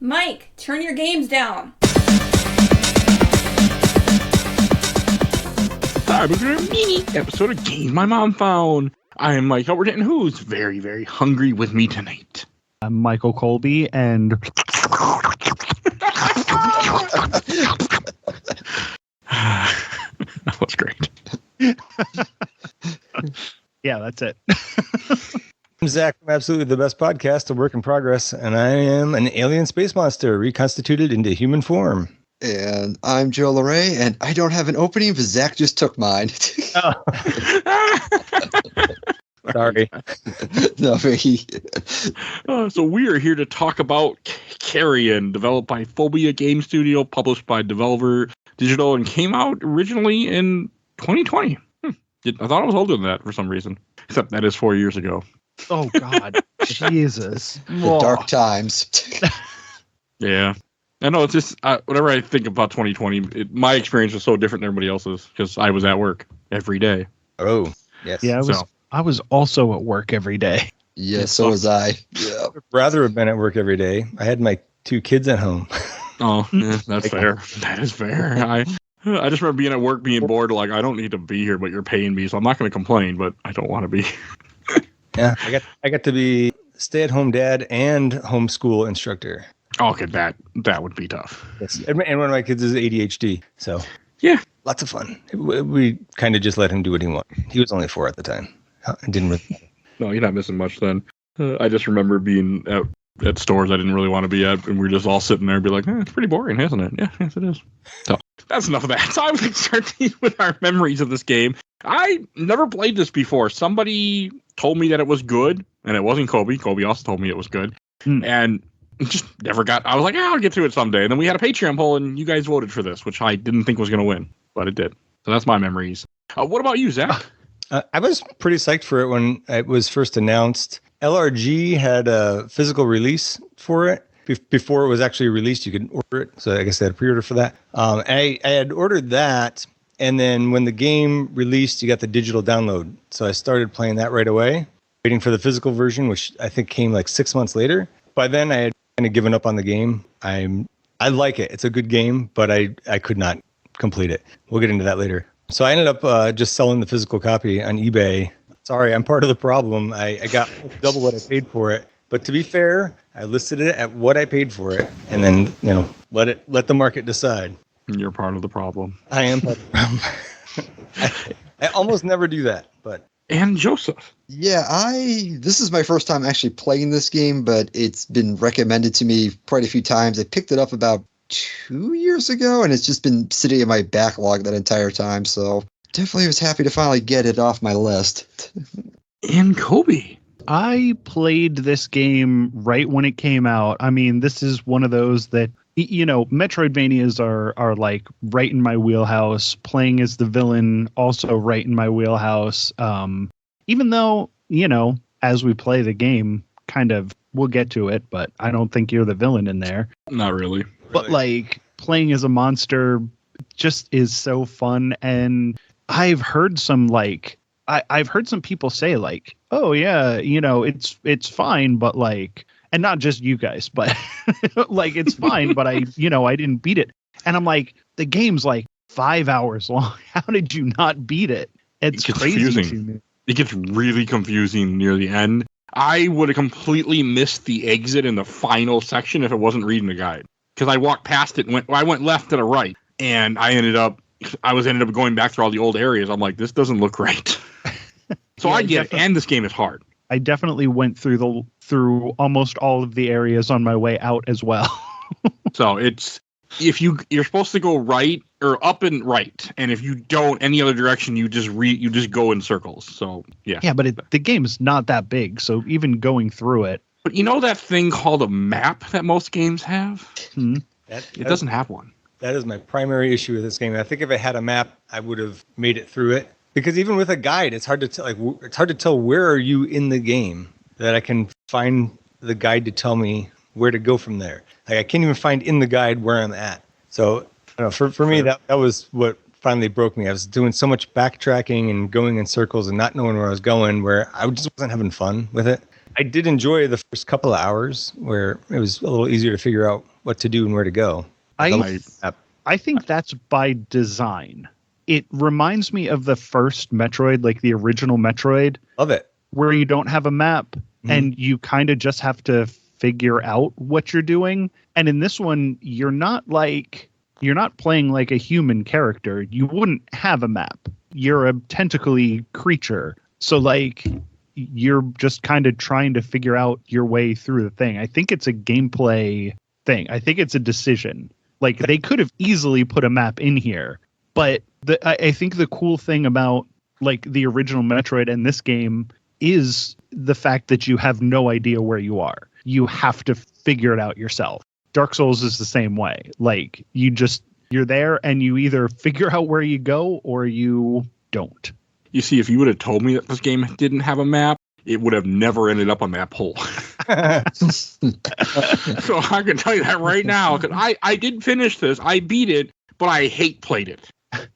Mike, turn your games down. Time for a mini episode of Games My Mom Found. I am Mike Albertin, who's very, very hungry with me tonight. I'm Michael Colby, and that was great. yeah, that's it. I'm Zach from Absolutely the Best Podcast, a work in progress, and I am an alien space monster reconstituted into human form. And I'm Joe Larrey, and I don't have an opening, but Zach just took mine. Sorry. No, So we are here to talk about Carrion, developed by Phobia Game Studio, published by Devolver Digital, and came out originally in 2020. I thought it was older than that for some reason, except that is 4 years ago. Oh, God. Jesus. The dark times. Yeah. I know, it's just, whenever I think about 2020, my experience was so different than everybody else's, because I was at work every day. Oh, yes. Yeah, I was also at work every day. Yes, so was I. Yeah. I'd rather have been at work every day. I had my 2 kids at home. Oh, yeah, that's fair. That is fair. I just remember being at work, being bored, like, I don't need to be here, but you're paying me, so I'm not going to complain, but I don't want to be. Yeah, I got to be stay-at-home dad and homeschool instructor. Oh, okay, that would be tough. Yes, and one of my kids is ADHD, so yeah, lots of fun. We kind of just let him do what he wanted. He was only 4 at the time. I didn't really. No, you're not missing much then. I just remember being at stores I didn't really want to be at, and we were just all sitting there and be like, it's pretty boring, isn't it? Yeah, yes, it is. So that's enough of that. So I was going to start with our memories of this game. I never played this before. Somebody told me that it was good, and it wasn't Colby. Colby also told me it was good. And just never got. I was like, I'll get to it someday. And then we had a Patreon poll, and you guys voted for this, which I didn't think was going to win, but it did. So that's my memories. What about you, Zach? I was pretty psyched for it when it was first announced. LRG had a physical release for it. Before it was actually released, you could order it. So I guess they had a pre-order for that. I had ordered that, and then when the game released, you got the digital download. So I started playing that right away, waiting for the physical version, which I think came like 6 months later. By then, I had kind of given up on the game. I like it. It's a good game, but I could not complete it. We'll get into that later. So I ended up just selling the physical copy on eBay. Sorry, I'm part of the problem. I got double what I paid for it. But to be fair, I listed it at what I paid for it, and then let the market decide. You're part of the problem. I am part of the problem. I almost never do that, but. And Joseph. Yeah, this is my first time actually playing this game, but it's been recommended to me quite a few times. I picked it up about 2 years ago, and it's just been sitting in my backlog that entire time. So definitely was happy to finally get it off my list. And Colby. I played this game right when it came out. I mean, this is one of those that, Metroidvanias are like right in my wheelhouse. Playing as the villain, also right in my wheelhouse. Even though, as we play the game, we'll get to it, but I don't think you're the villain in there. Not really. But like playing as a monster just is so fun. And I've heard some I've heard some people say like, oh yeah, it's fine, but like, and not just you guys, but like, it's fine, but I didn't beat it. And I'm like, the game's like 5 hours long. How did you not beat it? It's crazy confusing. to me. It gets really confusing near the end. I would have completely missed the exit in the final section if it wasn't reading the guide. Because I walked past it and I went left to the right, and I ended up going back through all the old areas. I'm like, this doesn't look right. So yeah, I get it, and this game is hard. I definitely went through almost all of the areas on my way out as well. So it's you're supposed to go right or up and right, and if you don't any other direction, you just go in circles. So yeah. Yeah, but the game's not that big, so even going through it. But you know that thing called a map that most games have? It doesn't have one. That is my primary issue with this game. I think if it had a map, I would have made it through it. Because even with a guide, it's hard to tell. It's hard to tell where are you in the game that I can find the guide to tell me where to go from there. Like I can't even find in the guide where I'm at. So for me, that was what finally broke me. I was doing so much backtracking and going in circles and not knowing where I was going, where I just wasn't having fun with it. I did enjoy the first couple of hours where it was a little easier to figure out what to do and where to go. I think that's by design. It reminds me of the first Metroid, like the original Metroid. Love it. Where you don't have a map and you kind of just have to figure out what you're doing. And in this one, you're not playing like a human character. You wouldn't have a map. You're a tentacly creature. So like you're just kind of trying to figure out your way through the thing. I think it's a gameplay thing. I think it's a decision. Like they could have easily put a map in here, but I think the cool thing about like the original Metroid and this game is the fact that you have no idea where you are. You have to figure it out yourself. Dark Souls is the same way. Like you're there and you either figure out where you go or you don't. You see, if you would have told me that this game didn't have a map, it would have never ended up on that poll. So I can tell you that right now, because I did finish this. I beat it, but I hate played it.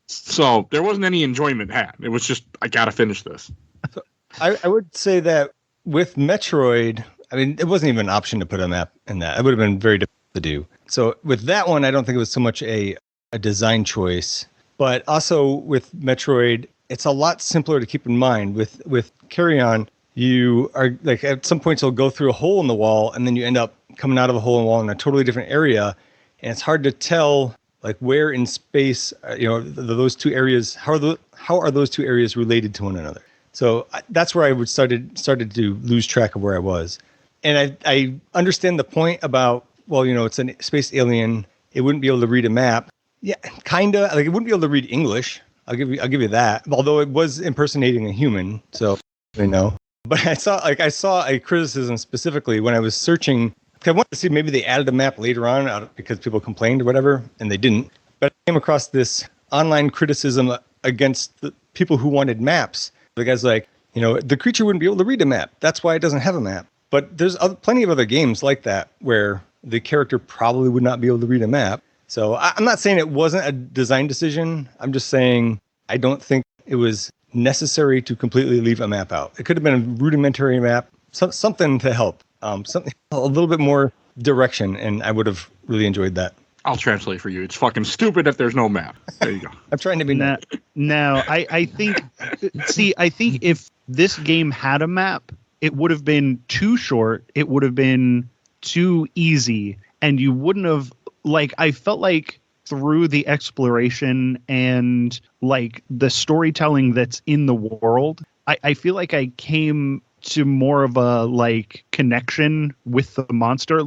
So there wasn't any enjoyment had. It was just, I got to finish this. So I would say that with Metroid, I mean, it wasn't even an option to put a map in that. It would have been very difficult to do. So with that one, I don't think it was so much a design choice. But also with Metroid, it's a lot simpler to keep in mind. With Carrion, you are like at some points you'll go through a hole in the wall and then you end up coming out of a hole in the wall in a totally different area. And it's hard to tell like where in space, those two areas, how are those two areas related to one another? So that's where I started to lose track of where I was. And I understand the point about, well, it's a space alien. It wouldn't be able to read a map. Yeah, kind of. Like it wouldn't be able to read English. I'll give you that. Although it was impersonating a human, so But I saw a criticism specifically when I was searching. I wanted to see maybe they added a map later on because people complained or whatever, and they didn't. But I came across this online criticism against the people who wanted maps. The guy's like, the creature wouldn't be able to read a map. That's why it doesn't have a map. But there's plenty of other games like that where the character probably would not be able to read a map. So I'm not saying it wasn't a design decision. I'm just saying I don't think it was necessary to completely leave a map out. It could have been a rudimentary map, something to help, something a little bit more direction, and I would have really enjoyed that. I'll translate for you. It's fucking stupid if there's no map. There you go. I'm trying to be nice. No, I think if this game had a map, it would have been too short. It would have been too easy, and you wouldn't have I felt like through the exploration and like the storytelling that's in the world, I feel like I came to more of a connection with the monster.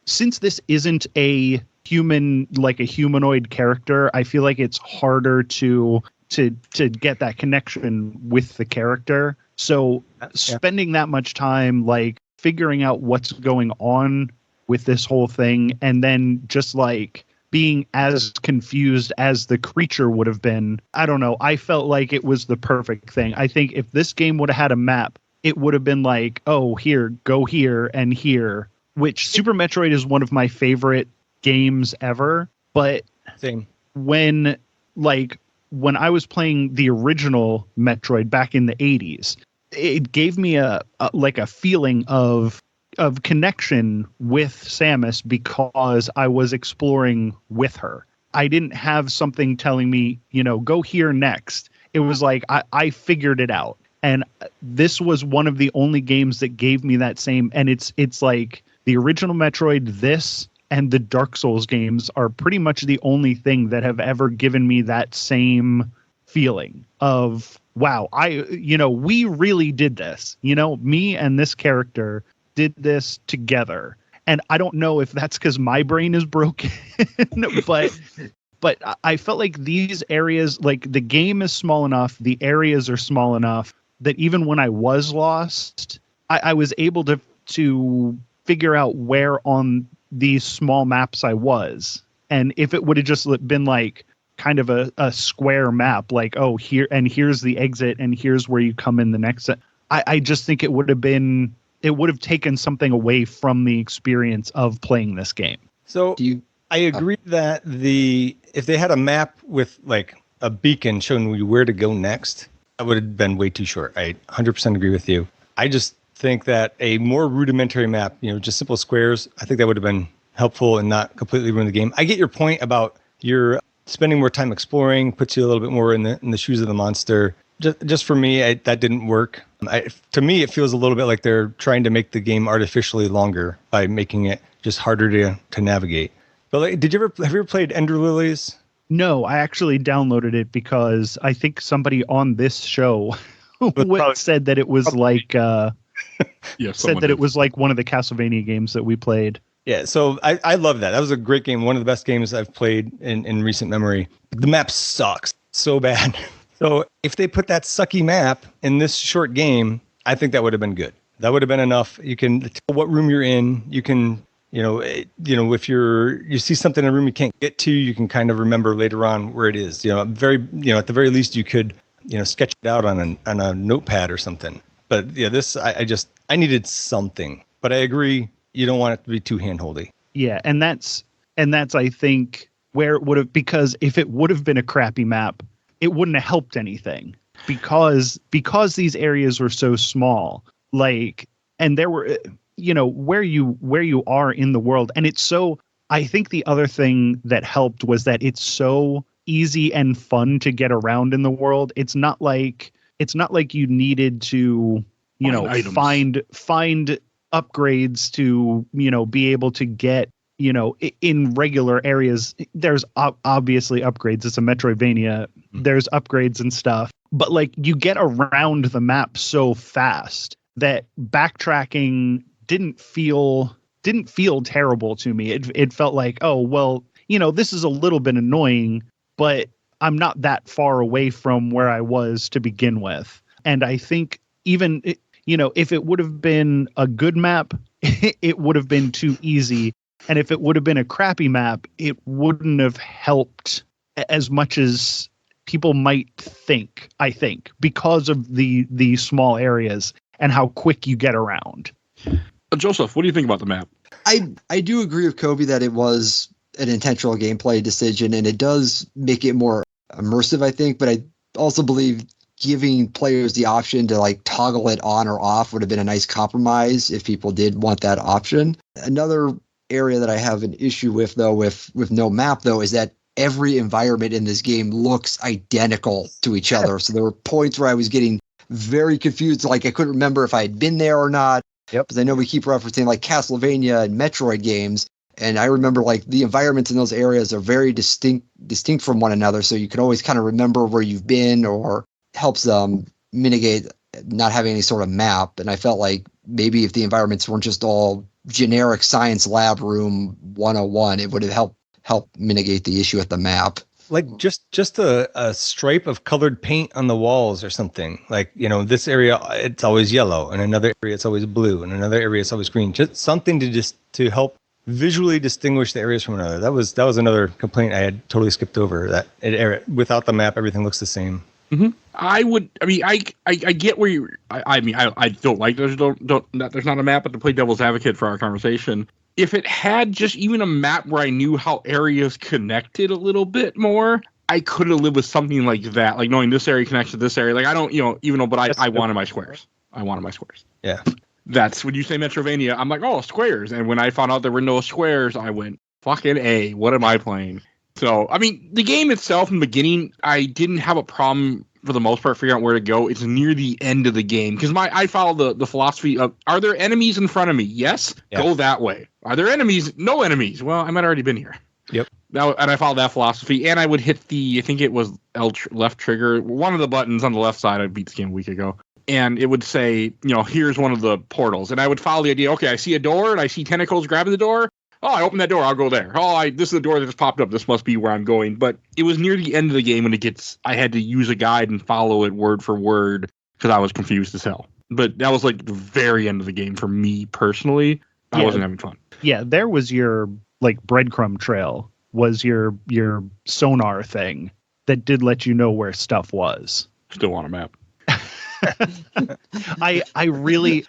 Since this isn't a human, like a humanoid character, I feel like it's harder to get that connection with the character. So spending that much time figuring out what's going on with this whole thing, and then just being as confused as the creature would have been. I don't know. I felt like it was the perfect thing. I think if this game would have had a map, it would have been oh, here, go here and here, which Super Metroid is one of my favorite games ever. But same. When I was playing the original Metroid back in the 80s, it gave me a feeling of connection with Samus because I was exploring with her. I didn't have something telling me, go here next. It was I figured it out. And this was one of the only games that gave me that same, and it's the original Metroid, this, and the Dark Souls games are pretty much the only thing that have ever given me that same feeling of, wow, we really did this. Me and this character did this together. And I don't know if that's because my brain is broken, but I felt like these areas, the game is small enough, the areas are small enough that even when I was lost, I was able to figure out where on these small maps I was. And if it would have just been kind of a square map, oh, here, and here's the exit, and here's where you come in the next. I just think it would have taken something away from the experience of playing this game. So I agree that if they had a map with a beacon showing you where to go next, that would have been way too short. I 100% agree with you. I just think that a more rudimentary map, just simple squares, I think that would have been helpful and not completely ruin the game. I get your point about your spending more time exploring, puts you a little bit more in the shoes of the monster. Just for me, that didn't work. To me, it feels a little bit like they're trying to make the game artificially longer by making it just harder to navigate. But like, have you ever played Ender Lilies? No, I actually downloaded it because I think somebody on this show said that it was like said that it was like one of the Castlevania games that we played. Yeah, so I love that. That was a great game. One of the best games I've played in recent memory. The map sucks so bad. So if they put that sucky map in this short game, I think that would have been good. That would have been enough. You can tell what room you're in. You can, if you see something in a room you can't get to, you can kind of remember later on where it is. At the very least you could, sketch it out on a notepad or something. But yeah, I needed something. But I agree, you don't want it to be too handholdy. Yeah, and that's I think where it would have, because if it would have been a crappy map, it wouldn't have helped anything because these areas were so small, and there were, where you are in the world. And it's so, I think the other thing that helped was that it's so easy and fun to get around in the world. It's not like you needed to, find upgrades to, be able to get, in regular areas. There's obviously upgrades. It's a Metroidvania. There's upgrades and stuff, but you get around the map so fast that backtracking didn't feel terrible to me. It felt like, oh, well, this is a little bit annoying, but I'm not that far away from where I was to begin with. And I think even, if it would have been a good map, it would have been too easy. And if it would have been a crappy map, it wouldn't have helped as much as people might think, I think, because of the small areas and how quick you get around. Joseph, what do you think about the map? I do agree with Colby that it was an intentional gameplay decision, and it does make it more immersive, I think. But I also believe giving players the option to toggle it on or off would have been a nice compromise if people did want that option. Another area that I have an issue with, though, with no map, though, is that every environment in this game looks identical to each other. So there were points where I was getting very confused. I couldn't remember if I had been there or not. Yep. Because I know we keep referencing Castlevania and Metroid games. And I remember the environments in those areas are very distinct from one another. So you can always kind of remember where you've been, or helps mitigate not having any sort of map. And I felt like maybe if the environments weren't just all generic science lab room 101, it would have helped mitigate the issue with the map. Just a stripe of colored paint on the walls or something. This area it's always yellow, and another area it's always blue, and another area it's always green. Just something to help visually distinguish the areas from another. That was another complaint I had totally skipped over. That without the map, everything looks the same. Mm-hmm. I get where you. I don't like there's not a map, but to play devil's advocate for our conversation, if it had just even a map where I knew how areas connected a little bit more, I could have lived with something like that, knowing this area connects to this area. I don't, but I wanted my squares. I wanted my squares. Yeah. That's when you say Metrovania, I'm like, oh, squares. And when I found out there were no squares, I went, fucking A, what am I playing? So, the game itself in the beginning, I didn't have a problem for the most part figuring out where to go. It's near the end of the game because I follow the philosophy of, are there enemies in front of me? Yes. Go that way. Are there enemies? No enemies. Well, I might have already been here. Yep. And I followed that philosophy, and I would hit I think it was left trigger, one of the buttons on the left side. I beat this game a week ago. And it would say, here's one of the portals. And I would follow the idea, okay, I see a door and I see tentacles grabbing the door. Oh, I open that door, I'll go there. This is the door that just popped up. This must be where I'm going. But it was near the end of the game when I had to use a guide and follow it word for word because I was confused as hell. But that was the very end of the game for me personally. I wasn't having fun. Yeah, there was your breadcrumb trail was your sonar thing that did let you know where stuff was. Still on a map. I really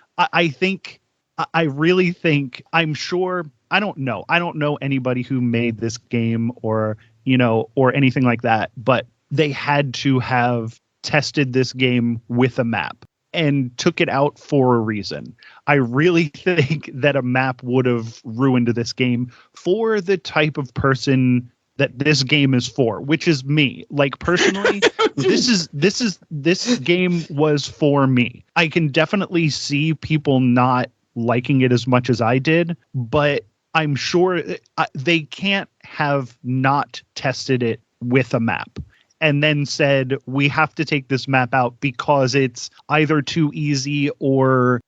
think, I'm sure, I don't know anybody who made this game or anything like that, but they had to have tested this game with a map and took it out for a reason. I really think that a map would have ruined this game for the type of person that this game is for, which is me. Like, personally, this game was for me. I can definitely see people not liking it as much as I did, but I'm sure they can't have not tested it with a map and then said, we have to take this map out because it's either too easy or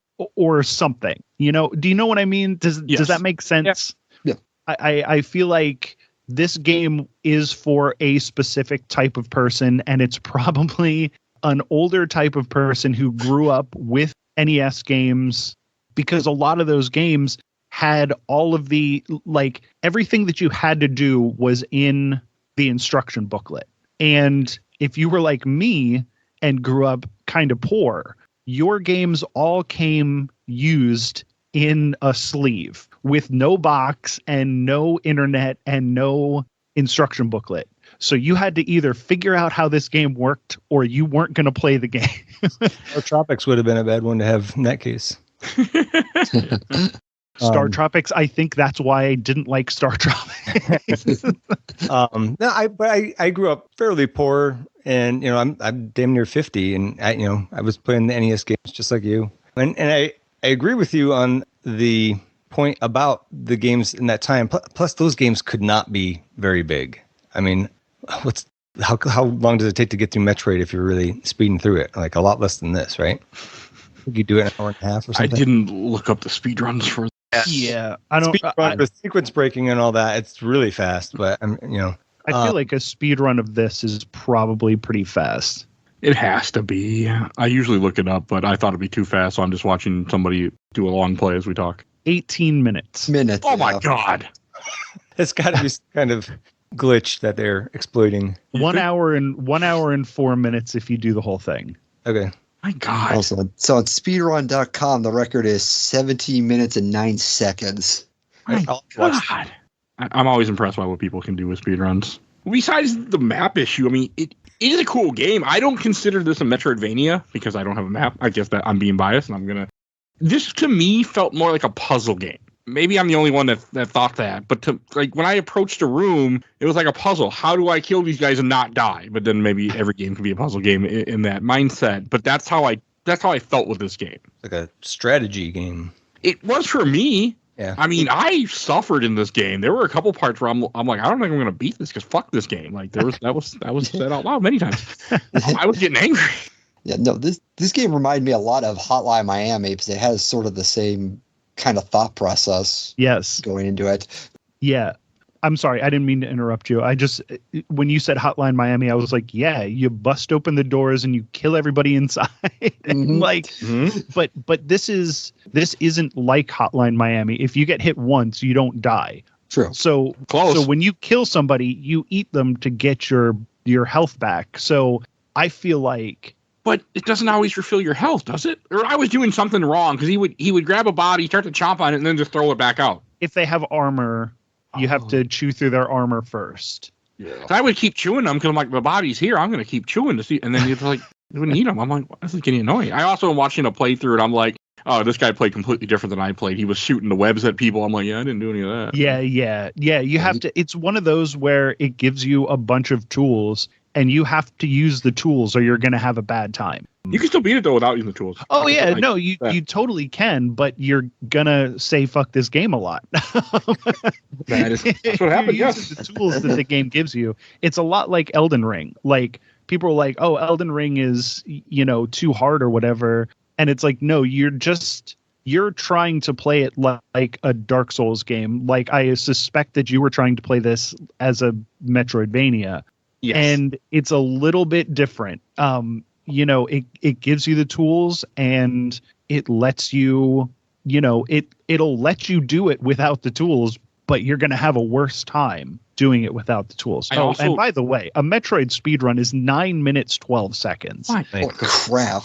something. You know, do you know what I mean? Does that make sense? Yeah. I feel like this game is for a specific type of person, and it's probably an older type of person who grew up with NES games, because a lot of those games had all of the, like, everything that you had to do was in the instruction booklet. And if you were like me and grew up kind of poor, your games all came used in a sleeve with no box and no internet and no instruction booklet. So you had to either figure out how this game worked or you weren't going to play the game. Star Tropics would have been a bad one to have in that case. Star Tropics, I think that's why I didn't like Star Tropics. I grew up fairly poor, and I'm damn near 50, and I was playing the NES games just like you. And I agree with you on the point about the games in that time. Plus, those games could not be very big. I mean, how long does it take to get through Metroid if you're really speeding through it? Like a lot less than this, right? You do it in an hour and a half or something. I didn't look up the speedruns for that. Yeah, I don't. Speedrun with sequence breaking and all that. It's really fast, but I feel like a speed run of this is probably pretty fast. It has to be. I usually look it up, but I thought it'd be too fast, so I'm just watching somebody do a long play as we talk. 18 minutes. Oh my God. It's got to be some kind of glitch that they're exploiting. 1 hour and 4 minutes if you do the whole thing. Okay. My God. Also, so on speedrun.com, the record is 17 minutes and 9 seconds. My God. I'm always impressed by what people can do with speedruns. Besides the map issue, I mean, it is a cool game. I don't consider this a Metroidvania because I don't have a map. I guess that I'm being biased, and this to me felt more like a puzzle game. Maybe I'm the only one that thought that, but when I approached a room, it was like a puzzle. How do I kill these guys and not die? But then maybe every game can be a puzzle game in that mindset. But that's how I felt with this game. Like a strategy game. It was for me. Yeah. I mean, I suffered in this game. There were a couple parts where I'm like, I don't think I'm going to beat this because fuck this game. Like that was said out loud many times. I was getting angry. Yeah, no, this game reminded me a lot of Hotline Miami because it has sort of the same kind of thought process. Yes. Going into it. Yeah. I'm sorry. I didn't mean to interrupt you. When you said Hotline Miami, I was like, yeah, you bust open the doors and you kill everybody inside. But this isn't like Hotline Miami. If you get hit once, you don't die. True. So when you kill somebody, you eat them to get your health back. So I feel like. But it doesn't always refill your health, does it? Or I was doing something wrong because he would grab a body, start to chomp on it, and then just throw it back out. If they have armor, you have to chew through their armor first. Yeah. So I would keep chewing them because I'm like, the body's here. I'm going to keep chewing to see. And then it's like, you wouldn't eat them. I'm like, this is getting annoying. I also am watching a playthrough, and I'm like, oh, this guy played completely different than I played. He was shooting the webs at people. I'm like, yeah, I didn't do any of that. Yeah. You have to. It's one of those where it gives you a bunch of tools, and you have to use the tools or you're going to have a bad time. You can still beat it, though, without using the tools. Oh, yeah. No, you totally can, but you're going to say fuck this game a lot. That's what happened, yes. The tools that the game gives you. It's a lot like Elden Ring. Like, people are like, oh, Elden Ring is, too hard or whatever. And it's like, no, you're trying to play it like a Dark Souls game. Like, I suspect that you were trying to play this as a Metroidvania. Yes. And it's a little bit different. It gives you the tools and it lets you, it'll let you do it without the tools, but you're going to have a worse time doing it without the tools. And by the way, a Metroid speedrun is 9 minutes, 12 seconds. Oh, crap.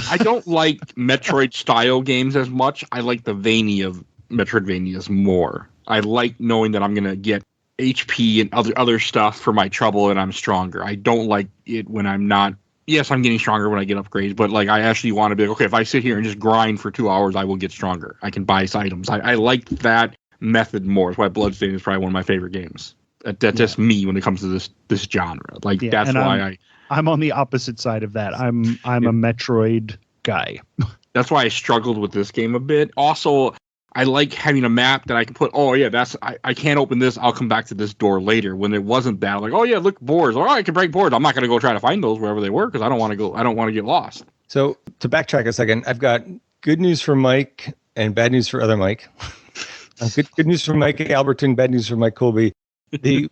I don't like Metroid style games as much. I like the veiny of Metroidvanias more. I like knowing that I'm going to get HP and other stuff for my trouble and I'm stronger. I don't like it when I'm not yes, I'm getting stronger when I get upgrades, but like I actually want to be like, okay, if I sit here and just grind for 2 hours, I will get stronger. I can buy items. I like that method more. That's why Bloodstained is probably one of my favorite games. That's just me when it comes to this genre. Like that's why I'm on the opposite side of that. I'm a Metroid guy. That's why I struggled with this game a bit. Also, I like having a map that I can put, oh yeah, I can't open this, I'll come back to this door later. When it wasn't that, like, oh yeah, look, boards. Oh, I can break boards. I'm not gonna go try to find those wherever they were because I don't want to get lost. So to backtrack a second, I've got good news for Mike and bad news for other Mike. Good news for Mike Albertin, bad news for Mike Colby. The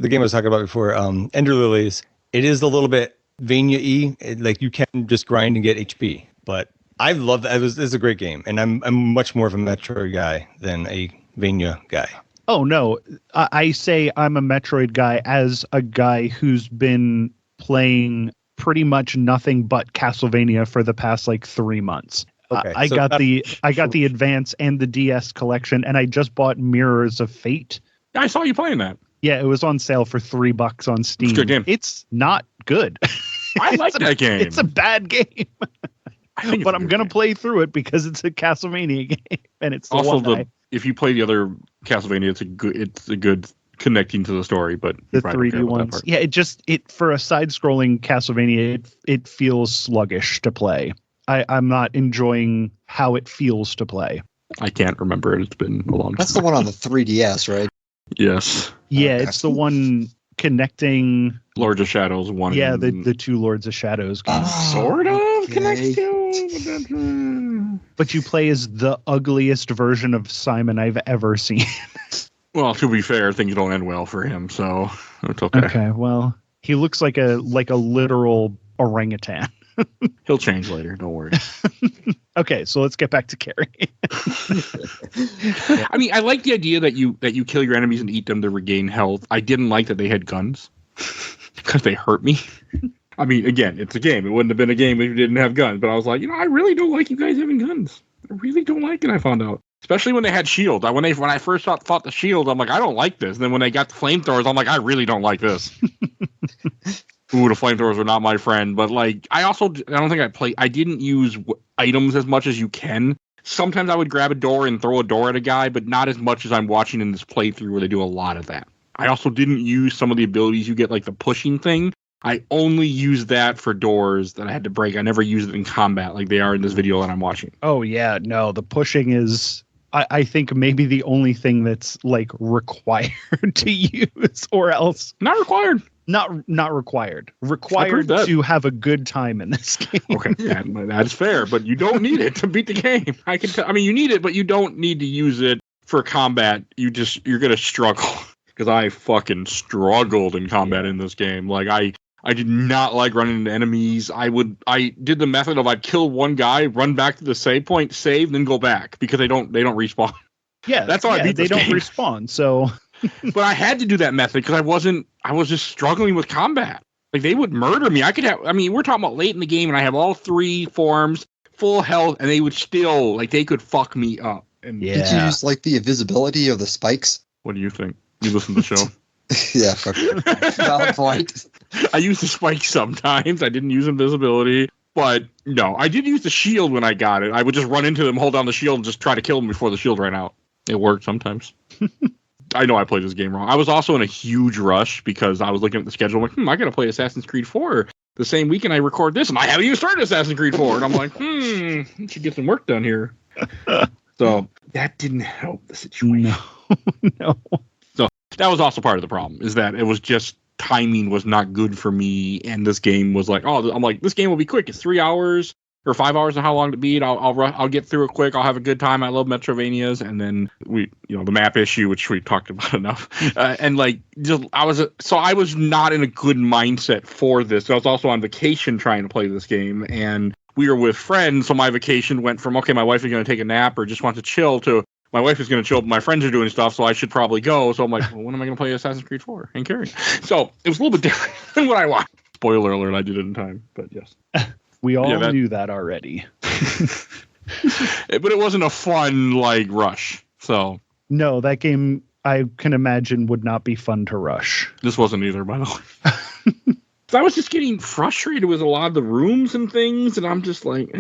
game I was talking about before, Ender Lilies, it is a little bit Vania-y. Like you can just grind and get HP. But I love that. It's a great game. And I'm much more of a Metroid guy than a Vania guy. Oh, no. I say I'm a Metroid guy as a guy who's been playing pretty much nothing but Castlevania for the past like 3 months. Okay, I got the Advance and the DS collection, and I just bought Mirrors of Fate. I saw you playing that. Yeah, it was on sale for $3 on Steam. It's a good game. It's not good. I like that game. It's a bad game. But I'm going to play through it because it's a Castlevania game. And it's also if you play the other Castlevania, it's a good connecting to the story, but the 3D ones. Yeah, it for a side-scrolling Castlevania, it feels sluggish to play. I'm not enjoying how it feels to play. I can't remember it. It's been a long time. That's the one on the 3DS, right? Yes. Yeah, it's the one connecting Lords of Shadows one. Yeah, the two Lords of Shadows games. Sort of connects to. But you play as the ugliest version of Simon I've ever seen. Well, to be fair, things don't end well for him, so it's okay. Okay, well, he looks like a literal orangutan. He'll change later. Don't worry. Okay, so let's get back to Carrion. I mean, I like the idea that you kill your enemies and eat them to regain health. I didn't like that they had guns because they hurt me. I mean, again, it's a game. It wouldn't have been a game if you didn't have guns. But I was like, I really don't like you guys having guns. I really don't like it. I found out, especially when they had shields. When I first fought the shield, I'm like, I don't like this. And then when they got the flamethrowers, I'm like, I really don't like this. Ooh, the flamethrowers are not my friend. But like, I don't think I didn't use items as much as you can. Sometimes I would grab a door and throw a door at a guy, but not as much as I'm watching in this playthrough where they do a lot of that. I also didn't use some of the abilities you get, like the pushing thing. I only used that for doors that I had to break. I never used it in combat like they are in this video that I'm watching. Oh, yeah. No, the pushing is, I think, maybe the only thing that's like required to use, or else. Not required. Not required. Required to have a good time in this game. Okay, that's fair, but you don't need it to beat the game. I mean, you need it, but you don't need to use it for combat. You're gonna struggle because I fucking struggled in combat in this game. Like I did not like running into enemies. I did the method of I'd kill one guy, run back to the save point, save, then go back because they don't respawn. Yeah, that's how I beat this game. They don't respawn, so. But I had to do that method because I was just struggling with combat. Like they would murder me. We're talking about late in the game and I have all 3 forms, full health, and they would still, like, they could fuck me up. And Did you use like the invisibility of the spikes? What do you think? You listen to the show? Yeah, fuck. Valid point. I used the spikes sometimes. I didn't use invisibility. But no, I did use the shield when I got it. I would just run into them, hold down the shield, and just try to kill them before the shield ran out. It worked sometimes. I know I played this game wrong. I was also in a huge rush because I was looking at the schedule. I'm like, I got to play Assassin's Creed 4 the same weekend I record this, and I haven't even started Assassin's Creed 4. And I'm like, I should get some work done here. So that didn't help the situation. No. So that was also part of the problem, is that it was just timing was not good for me. And this game was like, I'm like, this game will be quick. It's 3 hours. Or 5 hours and how long to beat. I'll get through it quick. I'll have a good time. I love Metrovanias. And then the map issue, which we talked about enough. And like, I was not in a good mindset for this. I was also on vacation trying to play this game, and we were with friends. So my vacation went from, okay, my wife is going to take a nap or just want to chill, to my wife is going to chill, but my friends are doing stuff, so I should probably go. So I'm like, well, when am I going to play Assassin's Creed 4 and Carrion? So it was a little bit different than what I watched. Spoiler alert, I did it in time, but yes. We all knew that already. But it wasn't a fun, like, rush. So no, that game, I can imagine, would not be fun to rush. This wasn't either, by the way. So I was just getting frustrated with a lot of the rooms and things, and I'm just like,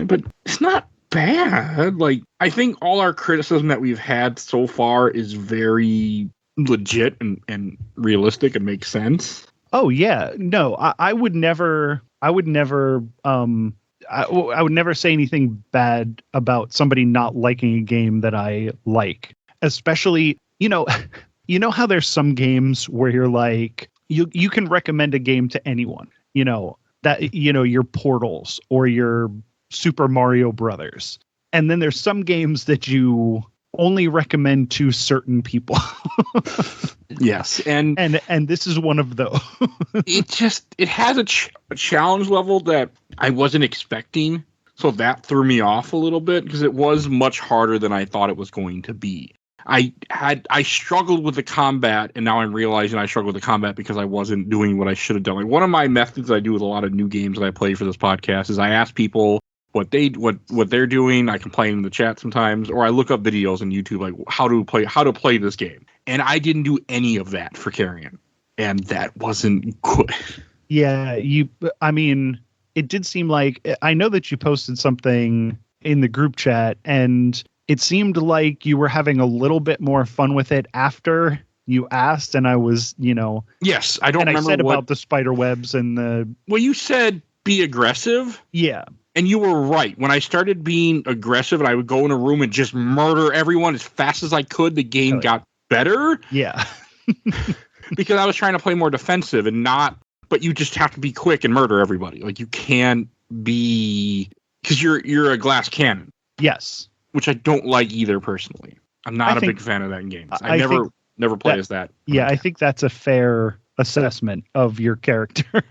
but it's not bad. Like, I think all our criticism that we've had so far is very legit and realistic and makes sense. Oh yeah, no, I would never I would never say anything bad about somebody not liking a game that I like. Especially, you know how there's some games where you're like you can recommend a game to anyone. Your Portals or your Super Mario Brothers. And then there's some games that you only recommend to certain people. Yes, and this is one of those. it has a challenge level that I wasn't expecting, so that threw me off a little bit because it was much harder than I thought it was going to be. I struggled with the combat, and now I'm realizing I struggled with the combat because I wasn't doing what I should have done. Like, one of my methods I do with a lot of new games that I play for this podcast is I ask people what they're doing. I complain in the chat sometimes, or I look up videos on YouTube like how to play this game. And I didn't do any of that for Carrion, and that wasn't good. Yeah, it did seem like, I know that you posted something in the group chat, and it seemed like you were having a little bit more fun with it after you asked, and I was, Yes, I don't remember. I said about the spider webs and the. Well, you said be aggressive. Yeah. And you were right. When I started being aggressive and I would go in a room and just murder everyone as fast as I could, the game got better. Yeah. Because I was trying to play more defensive and not, but you just have to be quick and murder everybody. Like, you can't be, because you're a glass cannon. Yes. Which I don't like either personally. I'm not a big fan of that in games. I never play as that. Yeah, I think that's a fair assessment of your character.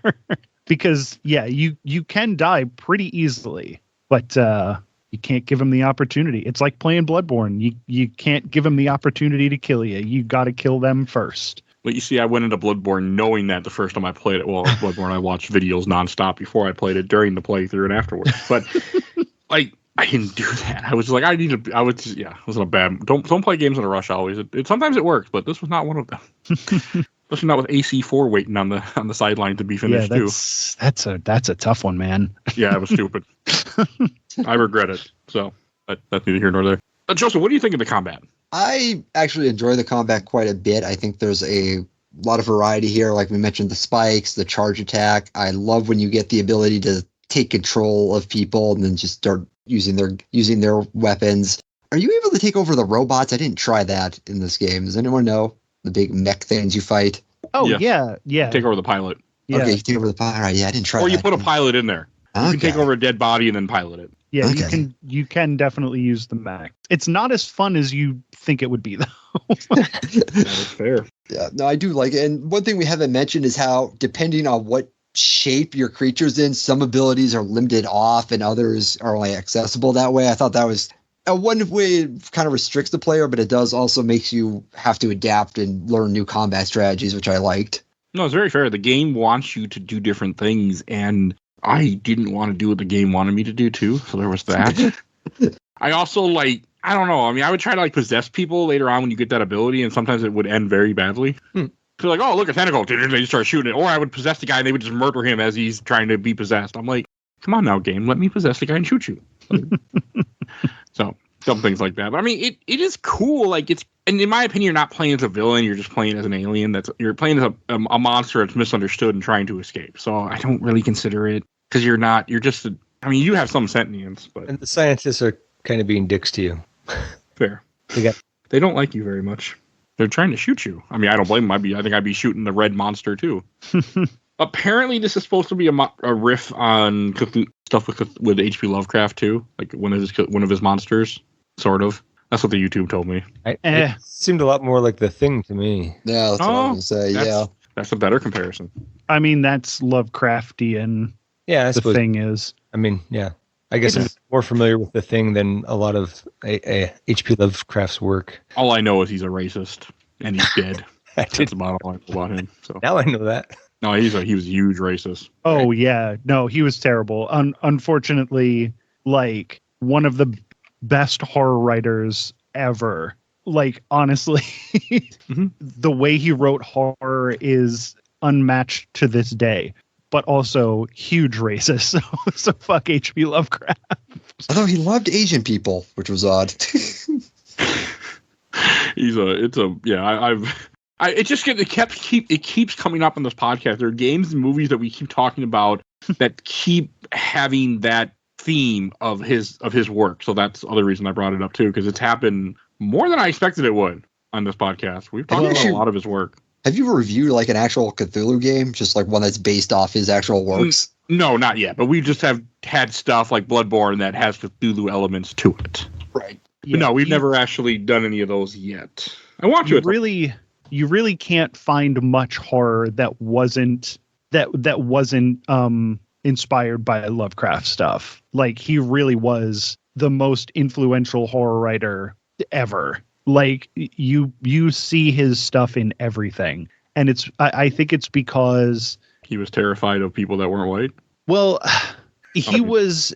Because, yeah, you can die pretty easily, but you can't give him the opportunity. It's like playing Bloodborne. You can't give him the opportunity to kill you. You got to kill them first. But you see, I went into Bloodborne knowing that the first time I played it. Well, Bloodborne, I watched videos nonstop before I played it, during the playthrough, and afterwards. But, like, I didn't do that. I was like, it wasn't a bad. Don't play games in a rush always. Sometimes it works, but this was not one of them. Especially not with AC4 waiting on the sideline to be finished too. That's a tough one, man. Yeah, it was stupid. I regret it. So that's neither here nor there. Joseph, what do you think of the combat? I actually enjoy the combat quite a bit. I think there's a lot of variety here. Like we mentioned, the spikes, the charge attack. I love when you get the ability to take control of people and then just start using their weapons. Are you able to take over the robots? I didn't try that in this game. Does anyone know? The big mech things you fight. Oh, yeah. Take over the pilot. Yeah. Okay, you take over the pilot. Right, yeah, I didn't try that. Or you put a pilot in there. Okay. You can take over a dead body and then pilot it. Yeah, okay. You can definitely use the mech. It's not as fun as you think it would be, though. That is fair. Yeah, no, I do like it. And one thing we haven't mentioned is how, depending on what shape your creature's in, some abilities are limited off and others are only accessible that way. I thought that was one way it kind of restricts the player, but it does also makes you have to adapt and learn new combat strategies, which I liked. No, it's very fair. The game wants you to do different things, and I didn't want to do what the game wanted me to do too, so there was that. I also, I don't know. I mean, I would try to possess people later on when you get that ability, and sometimes it would end very badly. So like, oh, look, a tentacle. They just start shooting it. Or I would possess the guy and they would just murder him as he's trying to be possessed. I'm like, come on now, game. Let me possess the guy and shoot you. So, some things like that. But I mean, it is cool. And in my opinion, you're not playing as a villain. You're just playing as an alien. You're playing as a monster that's misunderstood and trying to escape. So I don't really consider it, because you're just, you do have some sentience. But And the scientists are kind of being dicks to you. Fair. They don't like you very much. They're trying to shoot you. I mean, I don't blame them. I think I'd be shooting the red monster too. Apparently, this is supposed to be a riff on Cthulhu, stuff with H.P. Lovecraft too, like one of his monsters, sort of. That's what the YouTube told me. It seemed a lot more like The Thing to me. Yeah, that's what I was going to say. That's a better comparison. I mean, that's Lovecraftian. Yeah, I suppose. The Thing is. I mean, yeah. I guess I'm more familiar with The Thing than a lot of H.P. Lovecraft's work. All I know is he's a racist, and he's dead. That's about all I know about him. So now I know that. No, he was a huge racist. Oh, yeah. No, he was terrible. Unfortunately, one of the best horror writers ever. Honestly, the way he wrote horror is unmatched to this day. but also huge racist. So fuck H.P. Lovecraft. Although he loved Asian people, which was odd. It keeps coming up on this podcast. There are games and movies that we keep talking about that keep having that theme of his work. So that's the other reason I brought it up too, because it's happened more than I expected it would on this podcast. We've talked about a lot of his work. Have you ever reviewed like an actual Cthulhu game, just like one that's based off his actual works? No, not yet. But we just have had stuff like Bloodborne that has Cthulhu elements to it. Right. Yeah, no, we've never actually done any of those yet. I want to. You really can't find much horror that wasn't inspired by Lovecraft stuff. Like, he really was the most influential horror writer ever. Like, you see his stuff in everything, and I think it's because he was terrified of people that weren't white. Well, he was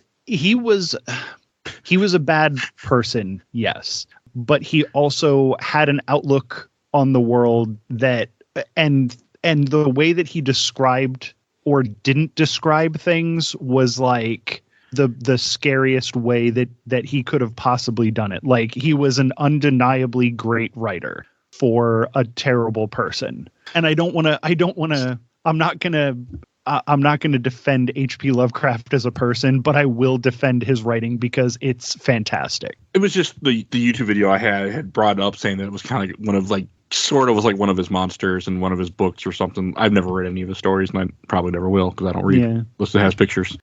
a bad person, yes, but he also had an outlook on the world that, and the way that he described or didn't describe things was like the scariest way that he could have possibly done it. Like, he was an undeniably great writer for a terrible person. And I'm not going to defend H.P. Lovecraft as a person, but I will defend his writing because it's fantastic. It was just the YouTube video I had brought up saying that it was kind of one of one of his monsters and one of his books or something. I've never read any of his stories, and I probably never will because I don't read unless it has pictures.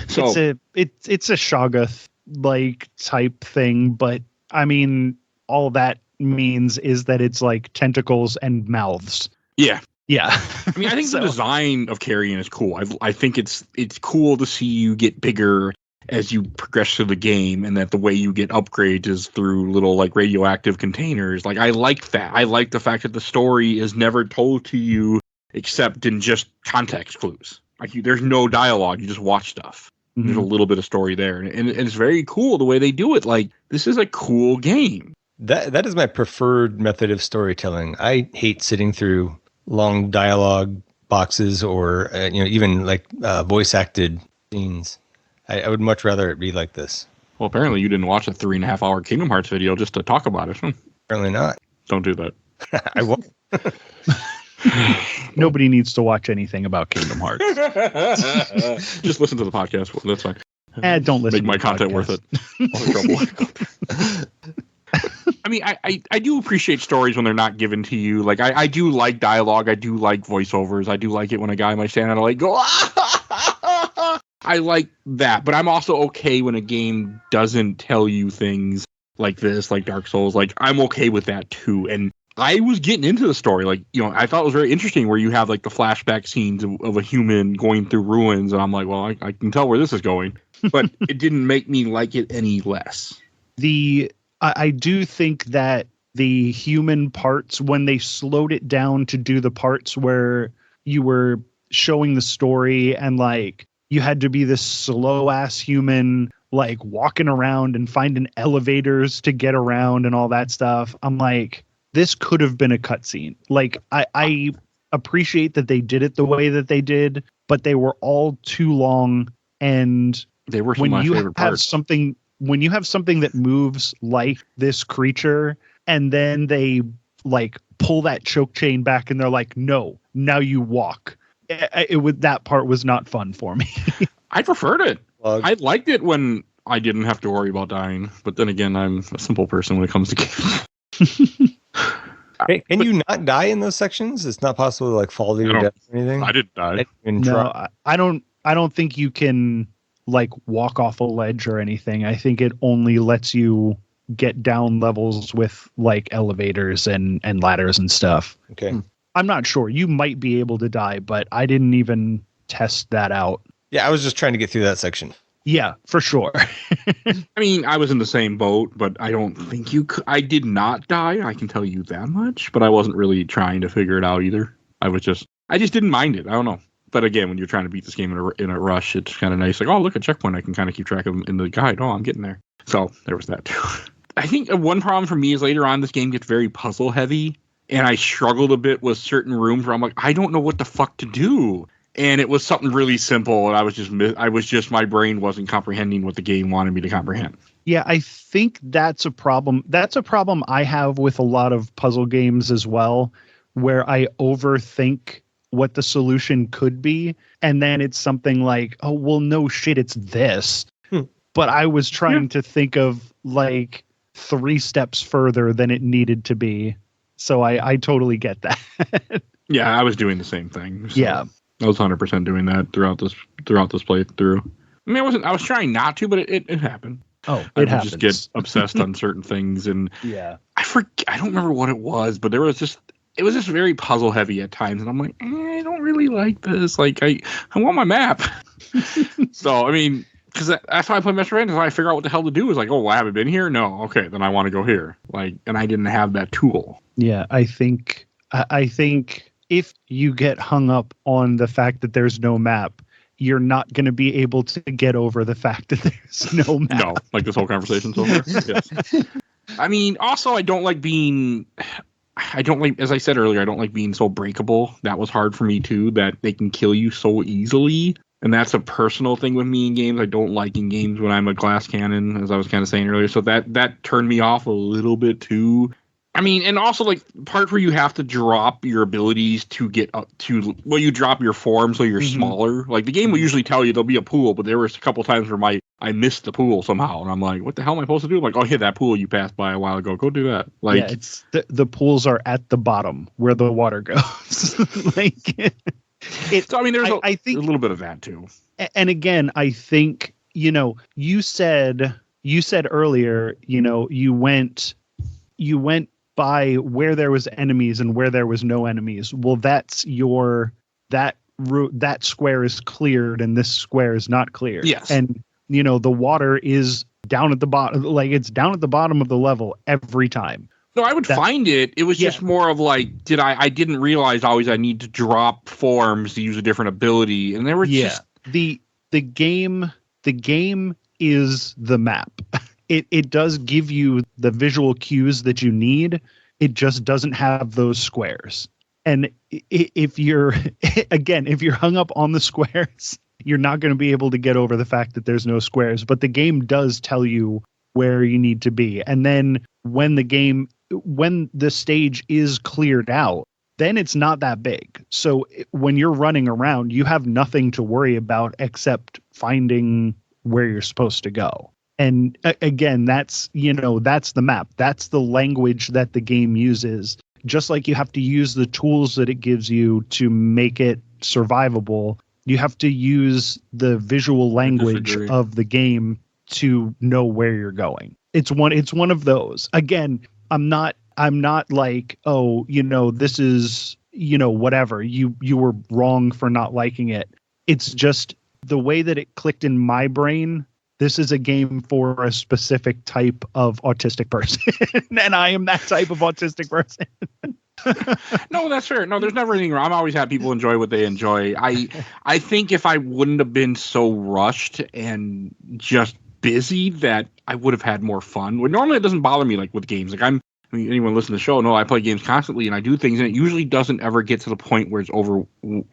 So it's a Shoggoth like type thing, but I mean, all that means is that it's like tentacles and mouths. Yeah. Yeah. I mean, I think the design of Carrion is cool. I think it's cool to see you get bigger as you progress through the game, and that the way you get upgrades is through little like radioactive containers. Like, I like that. I like the fact that the story is never told to you except in just context clues. Like, there's no dialogue. You just watch stuff. Mm-hmm. There's a little bit of story there, and it's very cool the way they do it. Like, this is a cool game. That is my preferred method of storytelling. I hate sitting through long dialogue boxes or even like voice acted scenes. I would much rather it be like this. Well, apparently you didn't watch a 3.5 hour Kingdom Hearts video just to talk about it. Apparently not. Don't do that. I won't. Nobody needs to watch anything about Kingdom Hearts. Just listen to the podcast. That's fine. Don't listen. Make my content worth it. All the trouble. I mean, I do appreciate stories when they're not given to you. Like, I do like dialogue. I do like voiceovers. I do like it when a guy might stand out and like go, I like that. But I'm also okay when a game doesn't tell you things like this, like Dark Souls. Like, I'm okay with that too. And I was getting into the story. Like, I thought it was very interesting where you have like the flashback scenes of a human going through ruins. And I'm like, well, I can tell where this is going. But it didn't make me like it any less. I do think that the human parts, when they slowed it down to do the parts where you were showing the story and like you had to be this slow ass human, like walking around and finding elevators to get around and all that stuff. I'm like, this could have been a cutscene. Like, I appreciate that they did it the way that they did, but they were all too long. And they were my favorite part. When you have something that moves like this creature and then they like pull that choke chain back and they're like, no, now you walk. That part was not fun for me. I preferred it. I liked it when I didn't have to worry about dying. But then again, I'm a simple person when it comes to games. Hey, can you not die in those sections? It's not possible to like fall to your death or anything? I didn't die. No, I don't think you can like walk off a ledge or anything. I think it only lets you get down levels with like elevators and ladders and stuff. Okay. I'm not sure. You might be able to die, but I didn't even test that out. Yeah, I was just trying to get through that section. Yeah, for sure. I mean, I was in the same boat, but I don't think you could. I did not die. I can tell you that much, but I wasn't really trying to figure it out either. I just didn't mind it. I don't know. But again, when you're trying to beat this game in a rush, it's kind of nice. Like, oh, look, a checkpoint. I can kind of keep track of them in the guide. Oh, I'm getting there. So there was that too. I think one problem for me is later on, this game gets very puzzle heavy. And I struggled a bit with certain rooms where I'm like, I don't know what the fuck to do. And it was something really simple, and my brain wasn't comprehending what the game wanted me to comprehend. Yeah, I think that's a problem. That's a problem I have with a lot of puzzle games as well, where I overthink what the solution could be. And then it's something like, oh, well, no shit, it's this. But I was trying to think of like 3 steps further than it needed to be. So I totally get that. Yeah, I was doing the same thing. So Yeah. I was 100% doing that throughout this playthrough. I mean, I was trying not to, but it happened. Oh, I it would happens. just get obsessed on certain things, and Yeah. I don't remember what it was, but it was just very puzzle heavy at times, and I'm like, I don't really like this. Like, I want my map. So, I mean, because that's how I play Metro Random. I figure out what the hell to do. Is like, oh, I haven't been here. No, okay, then I want to go here. Like, and I didn't have that tool. Yeah, I think if you get hung up on the fact that there's no map, you're not going to be able to get over the fact that there's no map. No, like this whole conversation so far. Yes. I mean, also, as I said earlier, I don't like being so breakable. That was hard for me too, that they can kill you so easily. And that's a personal thing with me in games. I don't like in games when I'm a glass cannon, as I was kind of saying earlier. So that turned me off a little bit too. I mean, and also like part where you have to drop your abilities to get up to, well, you drop your form so you're smaller. Like the game will usually tell you there'll be a pool, but there was a couple times where I missed the pool somehow, and I'm like, what the hell am I supposed to do? I'm like, oh yeah, that pool you passed by a while ago. Go do that. Like, yeah, it's the pools are at the bottom where the water goes. So I mean, there's I think a little bit of that too. And again, I think you said earlier, you went by where there was enemies and where there was no enemies. Well, that's that square is cleared and this square is not cleared. Yes. And the water is down at the bottom, like it's down at the bottom of the level every time. No, I would find it. It was just more of like, I didn't realize always I need to drop forms to use a different ability. And there were just the game is the map. It does give you the visual cues that you need. It just doesn't have those squares. And if you're hung up on the squares, you're not going to be able to get over the fact that there's no squares. But the game does tell you where you need to be. And then when the stage is cleared out, then it's not that big. So when you're running around, you have nothing to worry about except finding where you're supposed to go. And again, that's the map. That's the language that the game uses. Just like you have to use the tools that it gives you to make it survivable, you have to use the visual language of the game to know where you're going. It's one of those. Again, I'm not like, oh, this is, whatever. You were wrong for not liking it. It's just the way that it clicked in my brain. This is a game for a specific type of autistic person. And I am that type of autistic person. No, that's fair. No, there's never anything wrong. I'm always happy people enjoy what they enjoy. I think if I wouldn't have been so rushed and just busy, that I would have had more fun. Normally it doesn't bother me like with games. Like anyone listen to the show, no, I play games constantly and I do things, and it usually doesn't ever get to the point where it's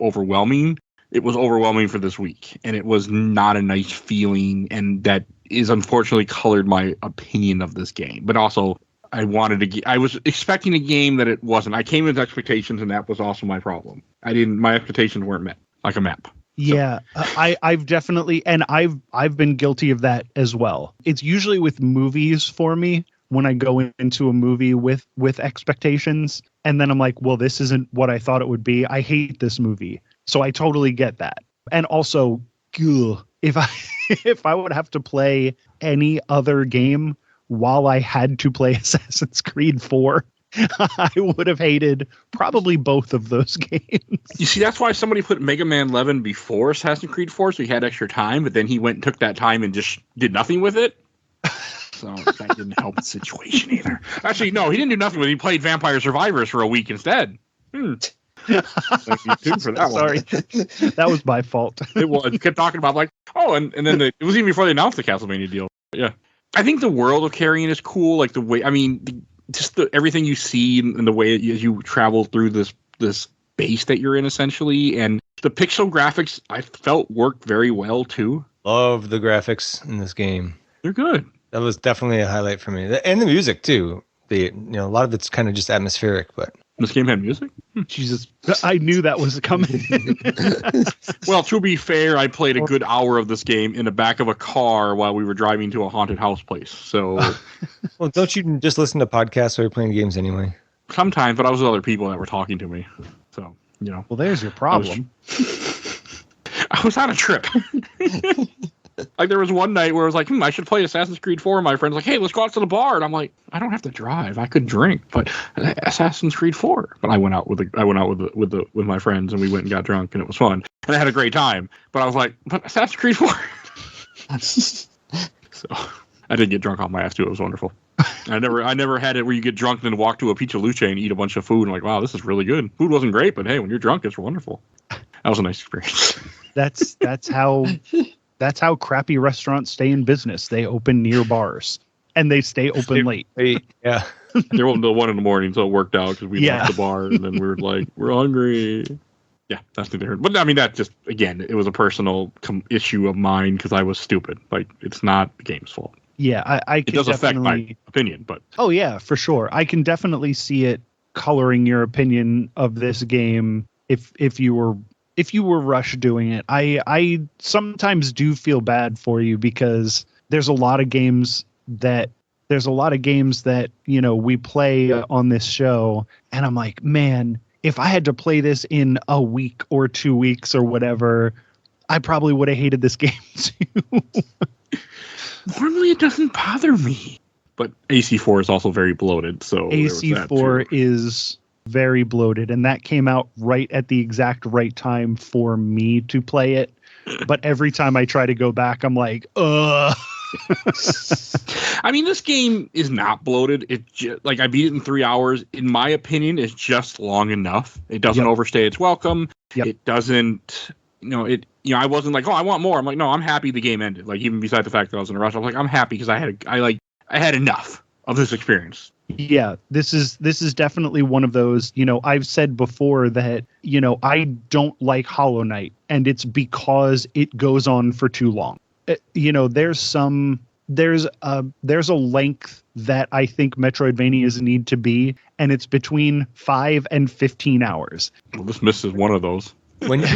overwhelming. It was overwhelming for this week, and it was not a nice feeling, and that is unfortunately colored my opinion of this game. But also, I was expecting a game that it wasn't. I came with expectations, and that was also my problem. My expectations weren't met, like a map. Yeah, I've definitely, and I've been guilty of that as well. It's usually with movies for me when I go into a movie with expectations, and then I'm like, well, this isn't what I thought it would be. I hate this movie. So I totally get that. And also, if I would have to play any other game while I had to play Assassin's Creed 4, I would have hated probably both of those games. You see, that's why somebody put Mega Man 11 before Assassin's Creed 4, so he had extra time, but then he went and took that time and just did nothing with it. So that didn't help the situation either. Actually, no, he didn't do nothing with it. He played Vampire Survivors for a week instead. Thank you too for that. Sorry, that was my fault. It was. You kept talking about like, and then it was even before they announced the Castlevania deal. But yeah, I think the world of Carrion is cool. Like the way, I mean, everything you see and the way as you travel through this base that you're in essentially, and The pixel graphics I felt worked very well too. Love the graphics in this game. They're good. That was definitely a highlight for me, and the music too. A lot of it's kind of just atmospheric, but This game had music? Jesus, I knew that was coming. Well, to be fair, I played a good hour of this game in the back of a car while we were driving to a haunted house place. So well, don't you just listen to podcasts while you're playing games anyway? sometimes, but I was with other people that were talking to me. So, Well, there's your problem. I was on a trip. Like there was one night where I was like, I should play Assassin's Creed 4. My friend's like, hey, let's go out to the bar. And I'm like, I don't have to drive. I could drink, but Assassin's Creed 4. But I went out with my friends and we went and got drunk and it was fun. And I had a great time. But I was like, but Assassin's Creed 4. So I did get drunk off my ass too. It was wonderful. I never had it where you get drunk and then walk to a Pizza Luce and eat a bunch of food and like, wow, this is really good. Food wasn't great, but hey, when you're drunk, it's wonderful. That was a nice experience. That's how crappy restaurants stay in business. They open near bars and they stay open late. Yeah. They were open until 1 a.m, so it worked out because we left the bar and then we were like, we're hungry. Yeah, that's the difference. But I mean, that just, again, it was a personal issue of mine because I was stupid. Like, it's not the game's fault. Yeah, I can it does affect my opinion, but oh yeah, for sure. I can definitely see it coloring your opinion of this game if you were rush doing it. I sometimes do feel bad for you because there's a lot of games that we play on this show and I'm like, man, if I had to play this in a week or 2 weeks or whatever, I probably would have hated this game too. Normally it doesn't bother me. But AC4 is also very bloated, so AC4 is very bloated, and that came out right at the exact right time for me to play it. But every time I try to go back, I'm like, ugh. I mean, this game is not bloated. It like I beat it in 3 hours. In my opinion, it's just long enough. It doesn't overstay its welcome. It doesn't. I wasn't like, oh, I want more. I'm like, no, I'm happy the game ended. Like, even beside the fact that I was in a rush, I was like, I'm happy because I had enough of this experience. Yeah, this is definitely one of those, I've said before that, I don't like Hollow Knight, and it's because it goes on for too long. There's a length that I think Metroidvanias need to be, and it's between 5 and 15 hours. Well, this misses one of those. When you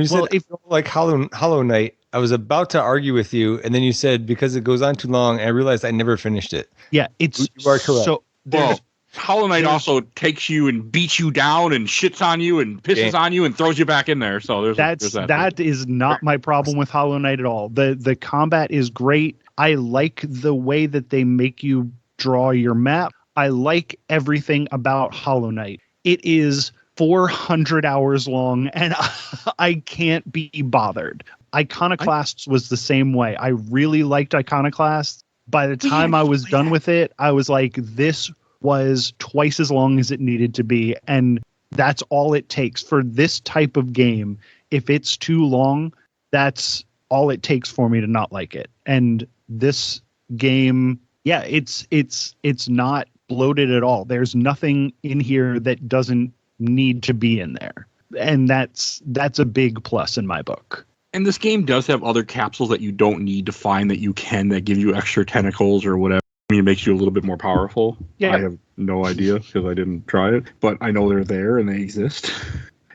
said like Hollow Knight, I was about to argue with you, and then you said because it goes on too long, and I realized I never finished it. Yeah, it's you are correct. So Hollow Knight also takes you and beats you down and shits on you and pisses on you and throws you back in there. So that is not my problem with Hollow Knight at all. The combat is great. I like the way that they make you draw your map. I like everything about Hollow Knight. It is 400 hours long, and I can't be bothered. Iconoclasts was the same way. I really liked Iconoclasts. By the time I was done with it, I was like, this was twice as long as it needed to be. And that's all it takes for this type of game. If it's too long, that's all it takes for me to not like it. And this game, it's not bloated at all. There's nothing in here that doesn't need to be in there. And that's a big plus in my book. And this game does have other capsules that you don't need to find that you can, that give you extra tentacles or whatever. I mean, it makes you a little bit more powerful. Yeah. I have no idea because I didn't try it, but I know they're there and they exist.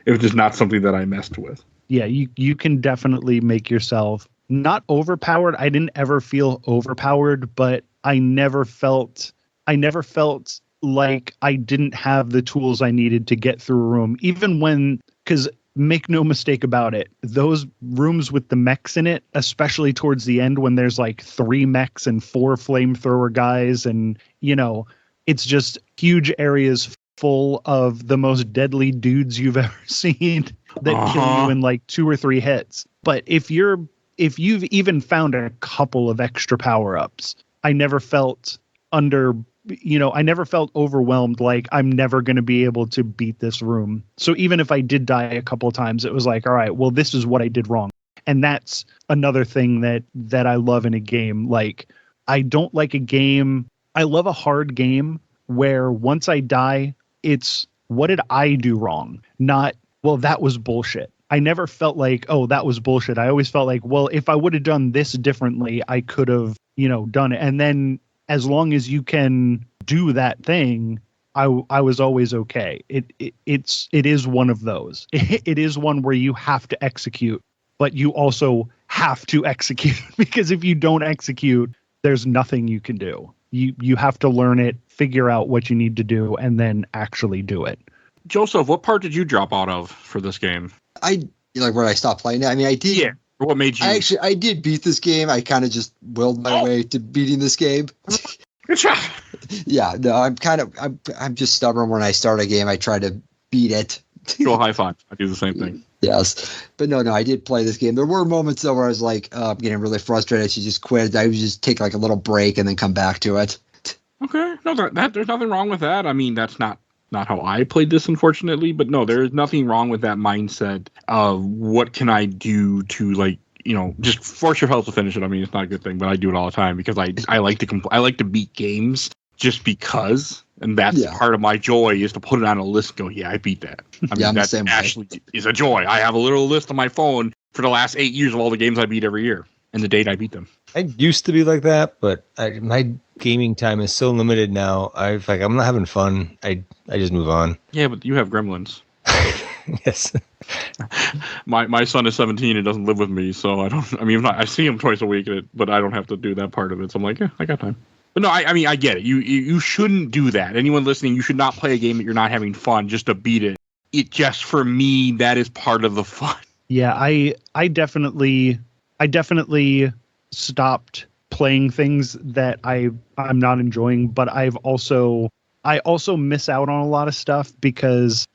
It was just not something that I messed with. Yeah, you can definitely make yourself not overpowered. I didn't ever feel overpowered, but I never felt like I didn't have the tools I needed to get through a room, even when, because make no mistake about it, those rooms with the mechs in it, especially towards the end when there's like 3 mechs and 4 flamethrower guys, and it's just huge areas full of the most deadly dudes you've ever seen that kill you in like 2 or 3 hits. But if you've even found a couple of extra power-ups, I never felt overwhelmed, like I'm never going to be able to beat this room. So even if I did die a couple of times, it was like, all right, well, this is what I did wrong. And that's another thing that I love in a game. Like, I don't like a game. I love a hard game where once I die, it's what did I do wrong? Not well, that was bullshit. I never felt like, oh, that was bullshit. I always felt like, well, if I would have done this differently, I could have, done it. And then as long as you can do that thing, I was always okay. It is one of those. It is one where you have to execute, but you also have to execute because if you don't execute, there's nothing you can do. You have to learn it, figure out what you need to do, and then actually do it. Joseph, what part did you drop out of for this game? Where I stopped playing it. I mean, I did. Yeah. What made you? I did beat this game. I kind of just willed my way to beating this game. Good job. Yeah, no, I'm just stubborn. When I start a game, I try to beat it. Go high five. I do the same thing. Yes, but no, I did play this game. There were moments though where I was like, I'm getting really frustrated. I should just quit. I would just take like a little break and then come back to it. Okay, no, there's nothing wrong with that. I mean, that's not how I played this, unfortunately. But no, there's nothing wrong with that mindset of what can I do to just force yourself to finish it. I mean, it's not a good thing, but I do it all the time because I like to beat games just because, and that's part of my joy is to put it on a list and go, yeah, I beat that. I mean, that actually is a joy. I have a little list on my phone for the last 8 years of all the games I beat every year and the date I beat them. I used to be like that, but my gaming time is so limited now. I'm not having fun. I just move on. Yeah, but you have gremlins. Yes. My son is 17 and doesn't live with me, so I see him twice a week, but I don't have to do that part of it. So I'm like, yeah, I got time. But no, I mean, I get it. You shouldn't do that. Anyone listening, you should not play a game that you're not having fun just to beat it. It just, for me, that is part of the fun. Yeah, I definitely stopped playing things that I'm not enjoying, but I also miss out on a lot of stuff because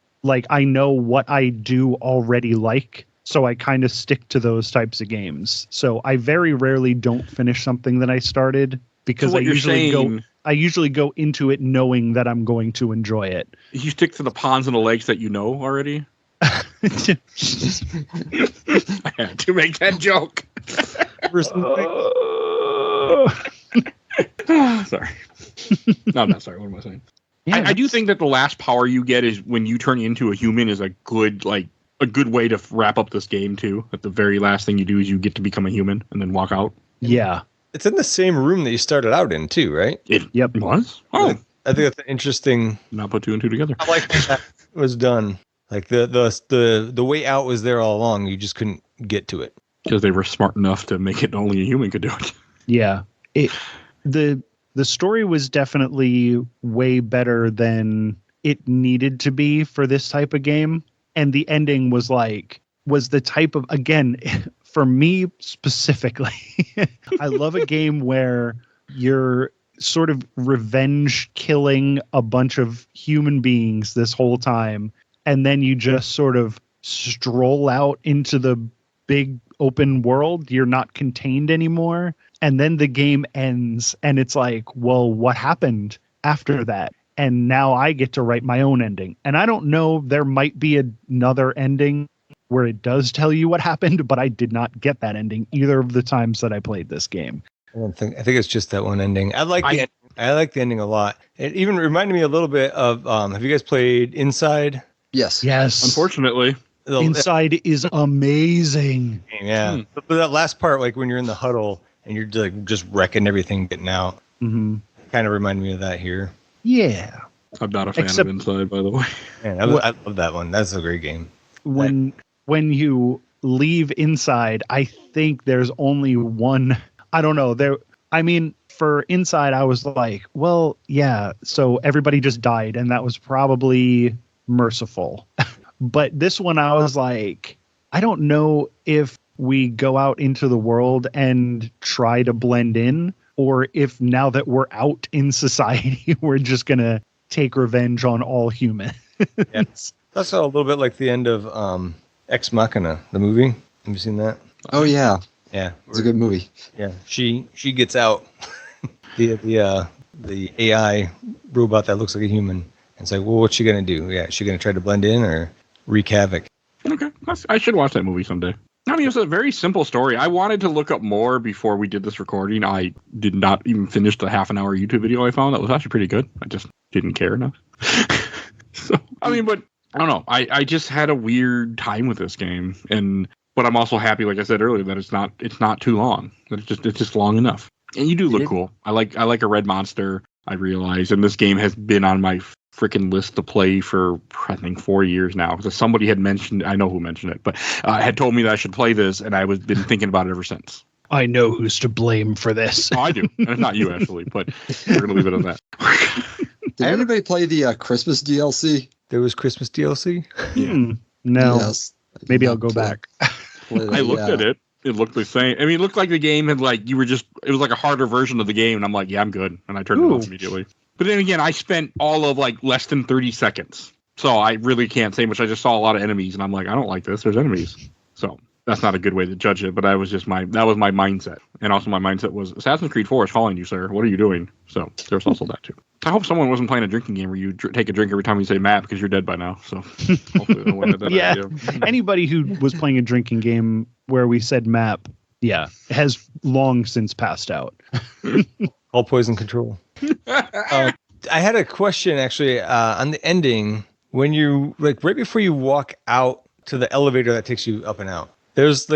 I know what I do already like, so I kind of stick to those types of games. So I very rarely don't finish something that I started because so I usually go into it knowing that I'm going to enjoy it. You stick to the ponds and the lakes that you know already? I had to make that joke. Sorry. No, I'm not sorry. What am I saying? Yeah, I do think that the last power you get is when you turn into a human is a good way to wrap up this game too. That the very last thing you do is you get to become a human and then walk out. Yeah. It's in the same room that you started out in too, right? It Yep. was? Oh. I think that's interesting. Not put two and two together. I like that was done. Like the way out was there all along. You just couldn't get to it. Because they were smart enough to make it only a human could do it. Yeah. The story was definitely way better than it needed to be for this type of game. And the ending was the type of, again, for me specifically, I love a game where you're sort of revenge killing a bunch of human beings this whole time. And then you just sort of stroll out into the big open world. You're not contained anymore. And then the game ends and it's like, well, what happened after that? And now I get to write my own ending. And I don't know, there might be another ending where it does tell you what happened, but I did not get that ending either of the times that I played this game. I think it's just that one ending. I like the ending a lot. It even reminded me a little bit of have you guys played Inside? Yes. Unfortunately. Inside is amazing. Yeah. But that last part, like when you're in the huddle and you're just wrecking everything, getting out. Mm-hmm. Kind of reminded me of that here. Yeah. I'm not a fan of Inside, by the way. Man, I love that one. That's a great game. When you leave Inside, I think there's only one. I don't know. For Inside, I was like, well, yeah. So everybody just died, and that was probably merciful. But this one, I was like, I don't know if we go out into the world and try to blend in, or if now that we're out in society, we're just going to take revenge on all humans. Yeah. That's a little bit like the end of Ex Machina, the movie. Have you seen that? Oh, yeah. Yeah. It's a good movie. Yeah. She gets out the AI robot that looks like a human. And it's like, well, what's she going to do? Yeah. Is she going to try to blend in or wreak havoc? Okay. I should watch that movie someday. I mean, it's a very simple story. I wanted to look up more before we did this recording. I did not even finish the half-an-hour YouTube video I found. That was actually pretty good. I just didn't care enough. So, I mean, but I don't know. I just had a weird time with this game, but I'm also happy, like I said earlier, that it's not too long. That it's just long enough. And you do look cool. I like a red monster. I realize, and this game has been on my freaking list to play for I think 4 years now. Because somebody had mentioned, I know who mentioned it, but had told me that I should play this, and I was been thinking about it ever since. I know who's to blame for this. Oh, I do. And it's not you, Ashley, but we're gonna leave it at that. Did anybody play the Christmas DLC? There was Christmas DLC. No. Yes. Maybe I'll go back. I looked at it. It looked the same. I mean, it looked like the game had it was like a harder version of the game. And I'm like, yeah, I'm good. And I turned it off immediately. But then again, I spent all of less than 30 seconds. So I really can't say much. I just saw a lot of enemies and I'm like, I don't like this. There's enemies. So that's not a good way to judge it. But that was my mindset. And also my mindset was Assassin's Creed 4 is calling you, sir. What are you doing? So there's also that too. I hope someone wasn't playing a drinking game where you take a drink every time you say map because you're dead by now. So hopefully they'll win that yeah. idea. Anybody who was playing a drinking game where we said map, has long since passed out. All poison control. I had a question actually on the ending when you right before you walk out to the elevator that takes you up and out. There's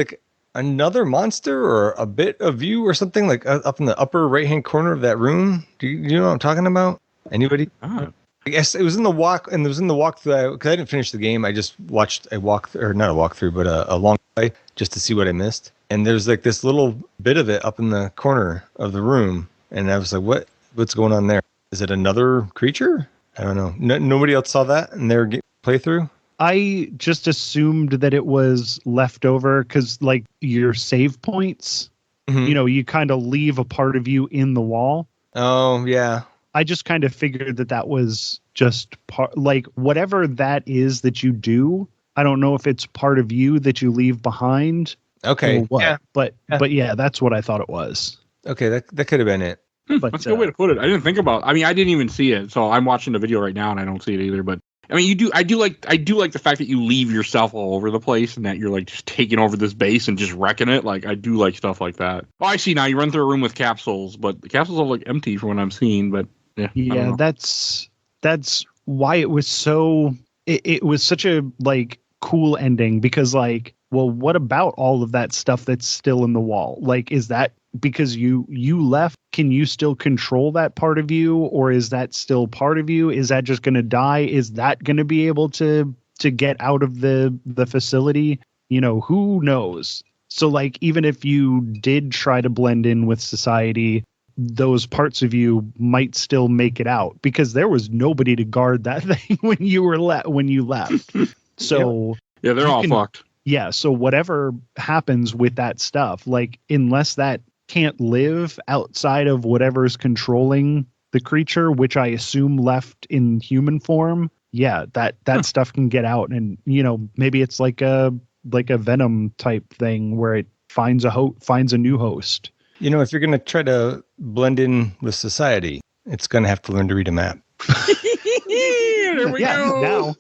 another monster or a bit of you or something up in the upper right hand corner of that room. Do you know what I'm talking about? Anybody? Ah. I guess it was in the walkthrough because I didn't finish the game. I just watched not a walkthrough, but a long play just to see what I missed. And there's this little bit of it up in the corner of the room, and I was like, what's going on there? Is it another creature? I don't know. Nobody else saw that in their playthrough? I just assumed that it was left over because your save points, you kind of leave a part of you in the wall. Oh, yeah. I just kind of figured that was just whatever that is that you do. I don't know if it's part of you that you leave behind. Okay. Or what, yeah. but yeah, that's what I thought it was. Okay. That could have been it. But That's a good way to put it. I didn't think about. I mean, I didn't even see it, so I'm watching the video right now and I don't see it either. But I mean, I do like the fact that you leave yourself all over the place and that you're just taking over this base and just wrecking it. I do like stuff like that. Oh, I see now. You run through a room with capsules, but the capsules are empty from what I'm seeing. But yeah, that's why it was so. It was such a cool ending because well, what about all of that stuff that's still in the wall? Is that because you left? Can you still control that part of you, or is that still part of you? Is that just going to die? Is that going to be able to get out of the facility? Who knows? So even if you did try to blend in with society, those parts of you might still make it out because there was nobody to guard that thing when you left. So yeah, they're all fucked. Yeah, so whatever happens with that stuff, unless that can't live outside of whatever's controlling the creature, which I assume left in human form, that stuff can get out, and maybe it's like a Venom type thing where it finds a new host. If you're gonna try to blend in with society, it's gonna have to learn to read a map. There we go.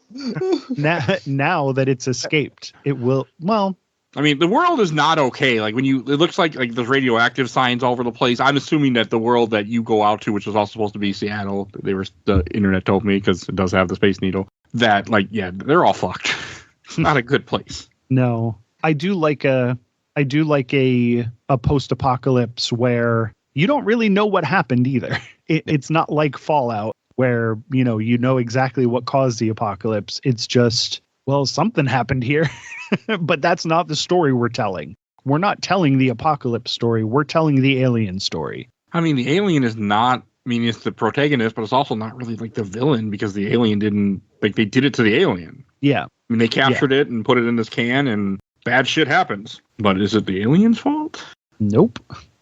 Now that it's escaped, it will. Well, I mean, the world is not okay. It looks like there's radioactive signs all over the place. I'm assuming that the world that you go out to, which was all supposed to be Seattle, the internet told me because it does have the Space Needle. That they're all fucked. It's not a good place. No, I do like a post-apocalypse where you don't really know what happened either. It's not like Fallout where you know exactly what caused the apocalypse. It's just, well, something happened here. But that's not the story we're telling. We're not telling the apocalypse story. We're telling the alien story. I mean, the alien is not. I mean, it's the protagonist, but it's also not really the villain because the alien didn't. They did it to the alien. Yeah. I mean, they captured it and put it in this can, and bad shit happens. But is it the alien's fault? Nope.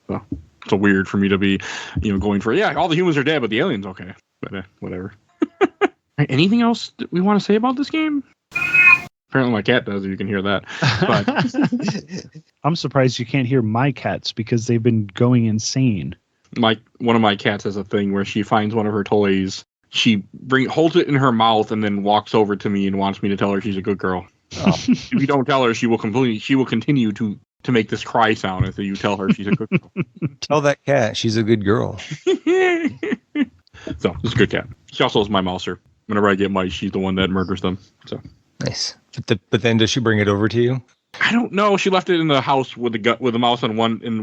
Well, it's so weird for me to be, going for all the humans are dead, but the alien's okay. But whatever. Anything else that we want to say about this game? Apparently my cat does, you can hear that. But I'm surprised you can't hear my cats because they've been going insane. One of my cats has a thing where she finds one of her toys, she holds it in her mouth and then walks over to me and wants me to tell her she's a good girl. If you don't tell her, she will continue to make this cry sound until you tell her she's a good girl. Tell that cat she's a good girl. So, it's a good cat. She also is my mouser. Whenever I get mice, she's the one that murders them. So Nice. But then does she bring it over to you? I don't know. She left it in the house with the mouse in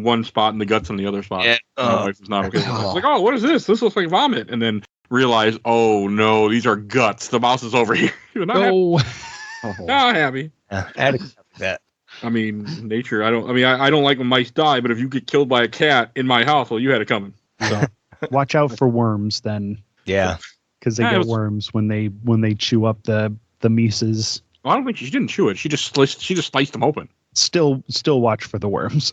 one spot and the guts in the other spot. Yeah. My wife was not okay. I was like, oh, what is this? This looks like vomit. And then realized, oh no, these are guts. The mouse is over here. Not happy. That. I mean, nature. I don't like when mice die, but if you get killed by a cat in my house, well, you had it coming. So Watch out for worms then, Yeah. because they get worms when they chew up the mices. Well, I don't think she didn't chew it. She just sliced them open. Still watch for the worms.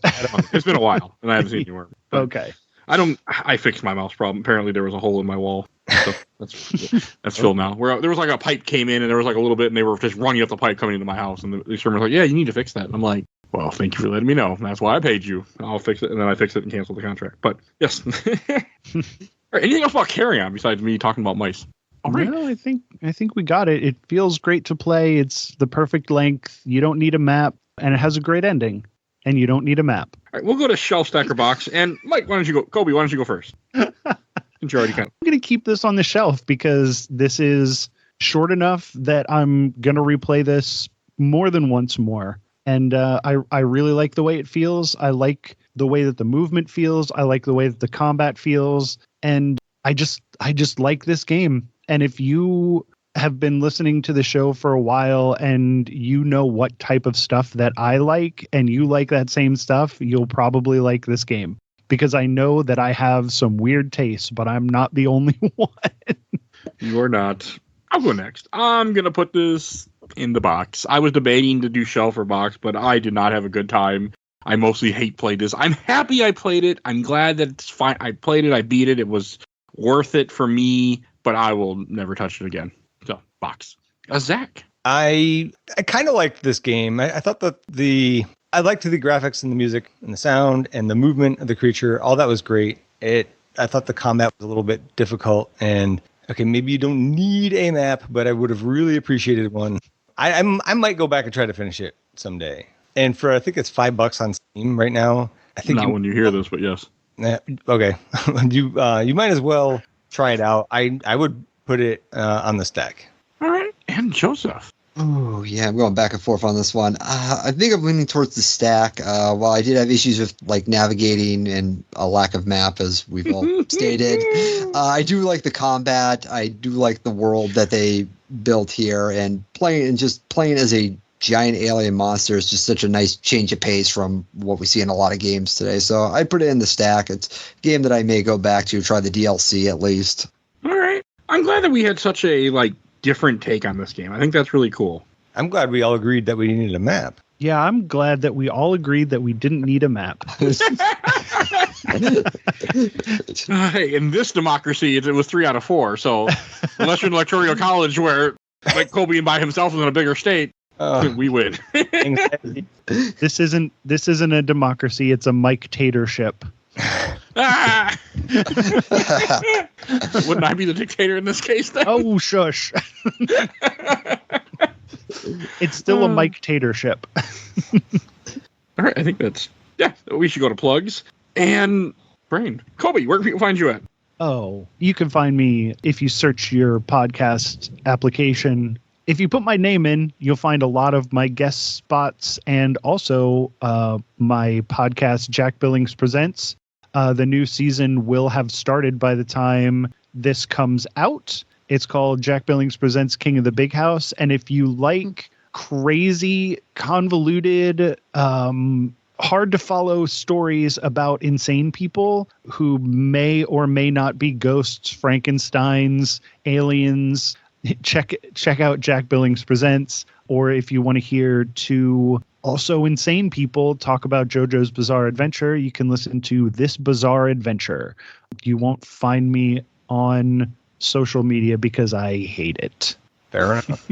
It's been a while, and I haven't seen any worms. Okay. I fixed my mouse problem. Apparently, there was a hole in my wall. So that's filled now. Where there was like a pipe came in, and there was like a little bit, and they were just running up the pipe coming into my house. And the exterminator was like, "Yeah, you need to fix that." And I'm like, "Well, thank you for letting me know. That's why I paid you. I'll fix it." And then I fixed it and canceled the contract. But yes. All right, anything else about Carrion besides me talking about mice? All right. No, I think we got it. It feels great to play. It's the perfect length. You don't need a map, and it has a great ending. And you don't need a map. All right, we'll go to Shelf Stacker Box. And Mike, why don't you go? Colby, why don't you go first? Since you already kind of. I'm going to keep this on the shelf because this is short enough that I'm going to replay this more than once more. And I really like the way it feels. I like the way that the movement feels. I like the way that the combat feels. And I just like this game. And if you have been listening to the show for a while and you know what type of stuff that I like and you like that same stuff, you'll probably like this game. Because I know that I have some weird tastes, but I'm not the only one. You are not. I'll go next. I'm going to put this in the box. I was debating to do shelf or box, but I did not have a good time. I mostly hate played this. I'm happy I played it. I'm glad that it's fine. I played it. I beat it. It was worth it for me, but I will never touch it again. So, box. Zach. I kind of liked this game. I thought that I liked the graphics and the music and the sound and the movement of the creature. All that was great. I thought the combat was a little bit difficult. And okay, maybe you don't need a map, but I would have really appreciated one. I might go back and try to finish it someday. And I think it's $5 on Steam right now. I think not when you hear this, but yes. Okay, you might as well try it out. I would put it on the stack. All right, and Joseph. Oh, yeah, I'm going back and forth on this one. I think I'm leaning towards the stack. While I did have issues with like navigating and a lack of map, as we've all stated, I do like the combat. I do like the world that they built here, and playing as a giant alien monster is just such a nice change of pace from what we see in a lot of games today. So I put it in the stack. It's a game that I may go back to, try the DLC at least. All right, I'm glad that we had such a different take on this game. I think that's really cool. I'm glad we all agreed that we needed a map. Yeah, I'm glad that we all agreed that we didn't need a map. Hey, in this democracy, it was 3 out of 4. So unless you're in Electoral College where Colby by himself is in a bigger state, we win. This isn't a democracy. It's a Mike-tatorship. Wouldn't I be the dictator in this case, then? Oh, shush. It's still a Mike-tatorship. All right, I think we should go to plugs. And Brain. Colby, where can people find you at? Oh, you can find me if you search your podcast application. If you put my name in, you'll find a lot of my guest spots and also my podcast, Jack Billings Presents. The new season will have started by the time this comes out. It's called Jack Billings Presents King of the Big House. And if you like crazy, convoluted, hard to follow stories about insane people who may or may not be ghosts, Frankensteins, aliens, check out Jack Billings Presents. Or if you want to hear two also insane people talk about JoJo's Bizarre Adventure, you can listen to This Bizarre Adventure. You won't find me on social media because I hate it. Fair enough.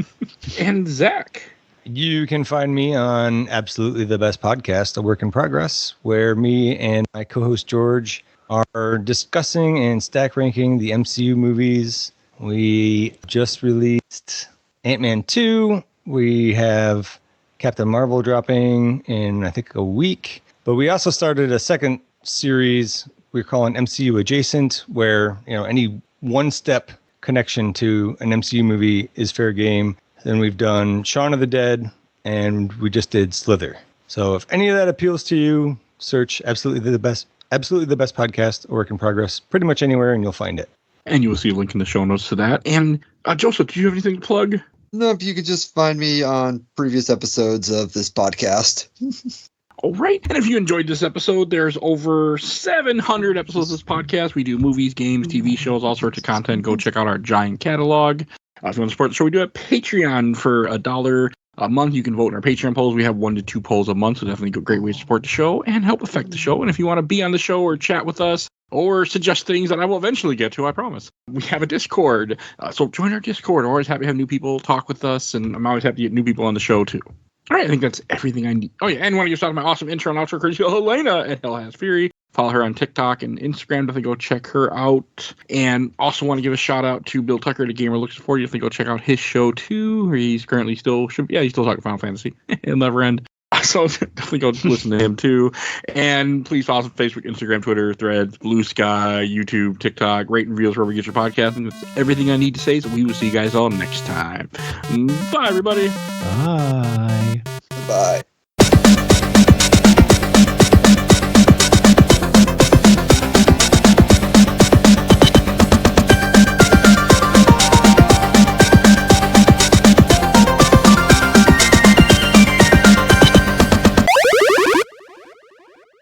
And Zach. You can find me on Absolutely the Best Podcast, A Work in Progress, where me and my co-host George are discussing and stack ranking the MCU movies. We just released Ant-Man 2. We have Captain Marvel dropping in, I think, a week. But we also started a second series we're calling MCU Adjacent, where any one step connection to an MCU movie is fair game. Then we've done Shaun of the Dead, and we just did Slither. So if any of that appeals to you, search Absolutely the Best Podcast or Work in Progress pretty much anywhere, and you'll find it. And you will see a link in the show notes to that. And Joseph, do you have anything to plug? No, if you could just find me on previous episodes of this podcast. All right. And if you enjoyed this episode, there's over 700 episodes of this podcast. We do movies, games, TV shows, all sorts of content. Go check out our giant catalog. If you want to support the show, we do have Patreon for $1 a month. You can vote in our Patreon polls. We have 1 to 2 polls a month, so definitely a great way to support the show and help affect the show. And if you want to be on the show or chat with us or suggest things that I will eventually get to, I promise. We have a Discord, so join our Discord. We're always happy to have new people talk with us, and I'm always happy to get new people on the show, too. All right, I think that's everything I need. Oh, yeah, and want to give shout out to my awesome intro and outro, Crazy Helena at Hell Has Fury. Follow her on TikTok and Instagram. Definitely go check her out. And also want to give a shout out to Bill Tucker, the Gamer Looks For You. Definitely go check out his show too. Where he's currently he's still talking Final Fantasy. It'll never end. So definitely go listen to him too. And please follow us on Facebook, Instagram, Twitter, Threads, Blue Sky, YouTube, TikTok, rate and reviews wherever you get your podcast. And that's everything I need to say. So we will see you guys all next time. Bye, everybody. Bye. Bye.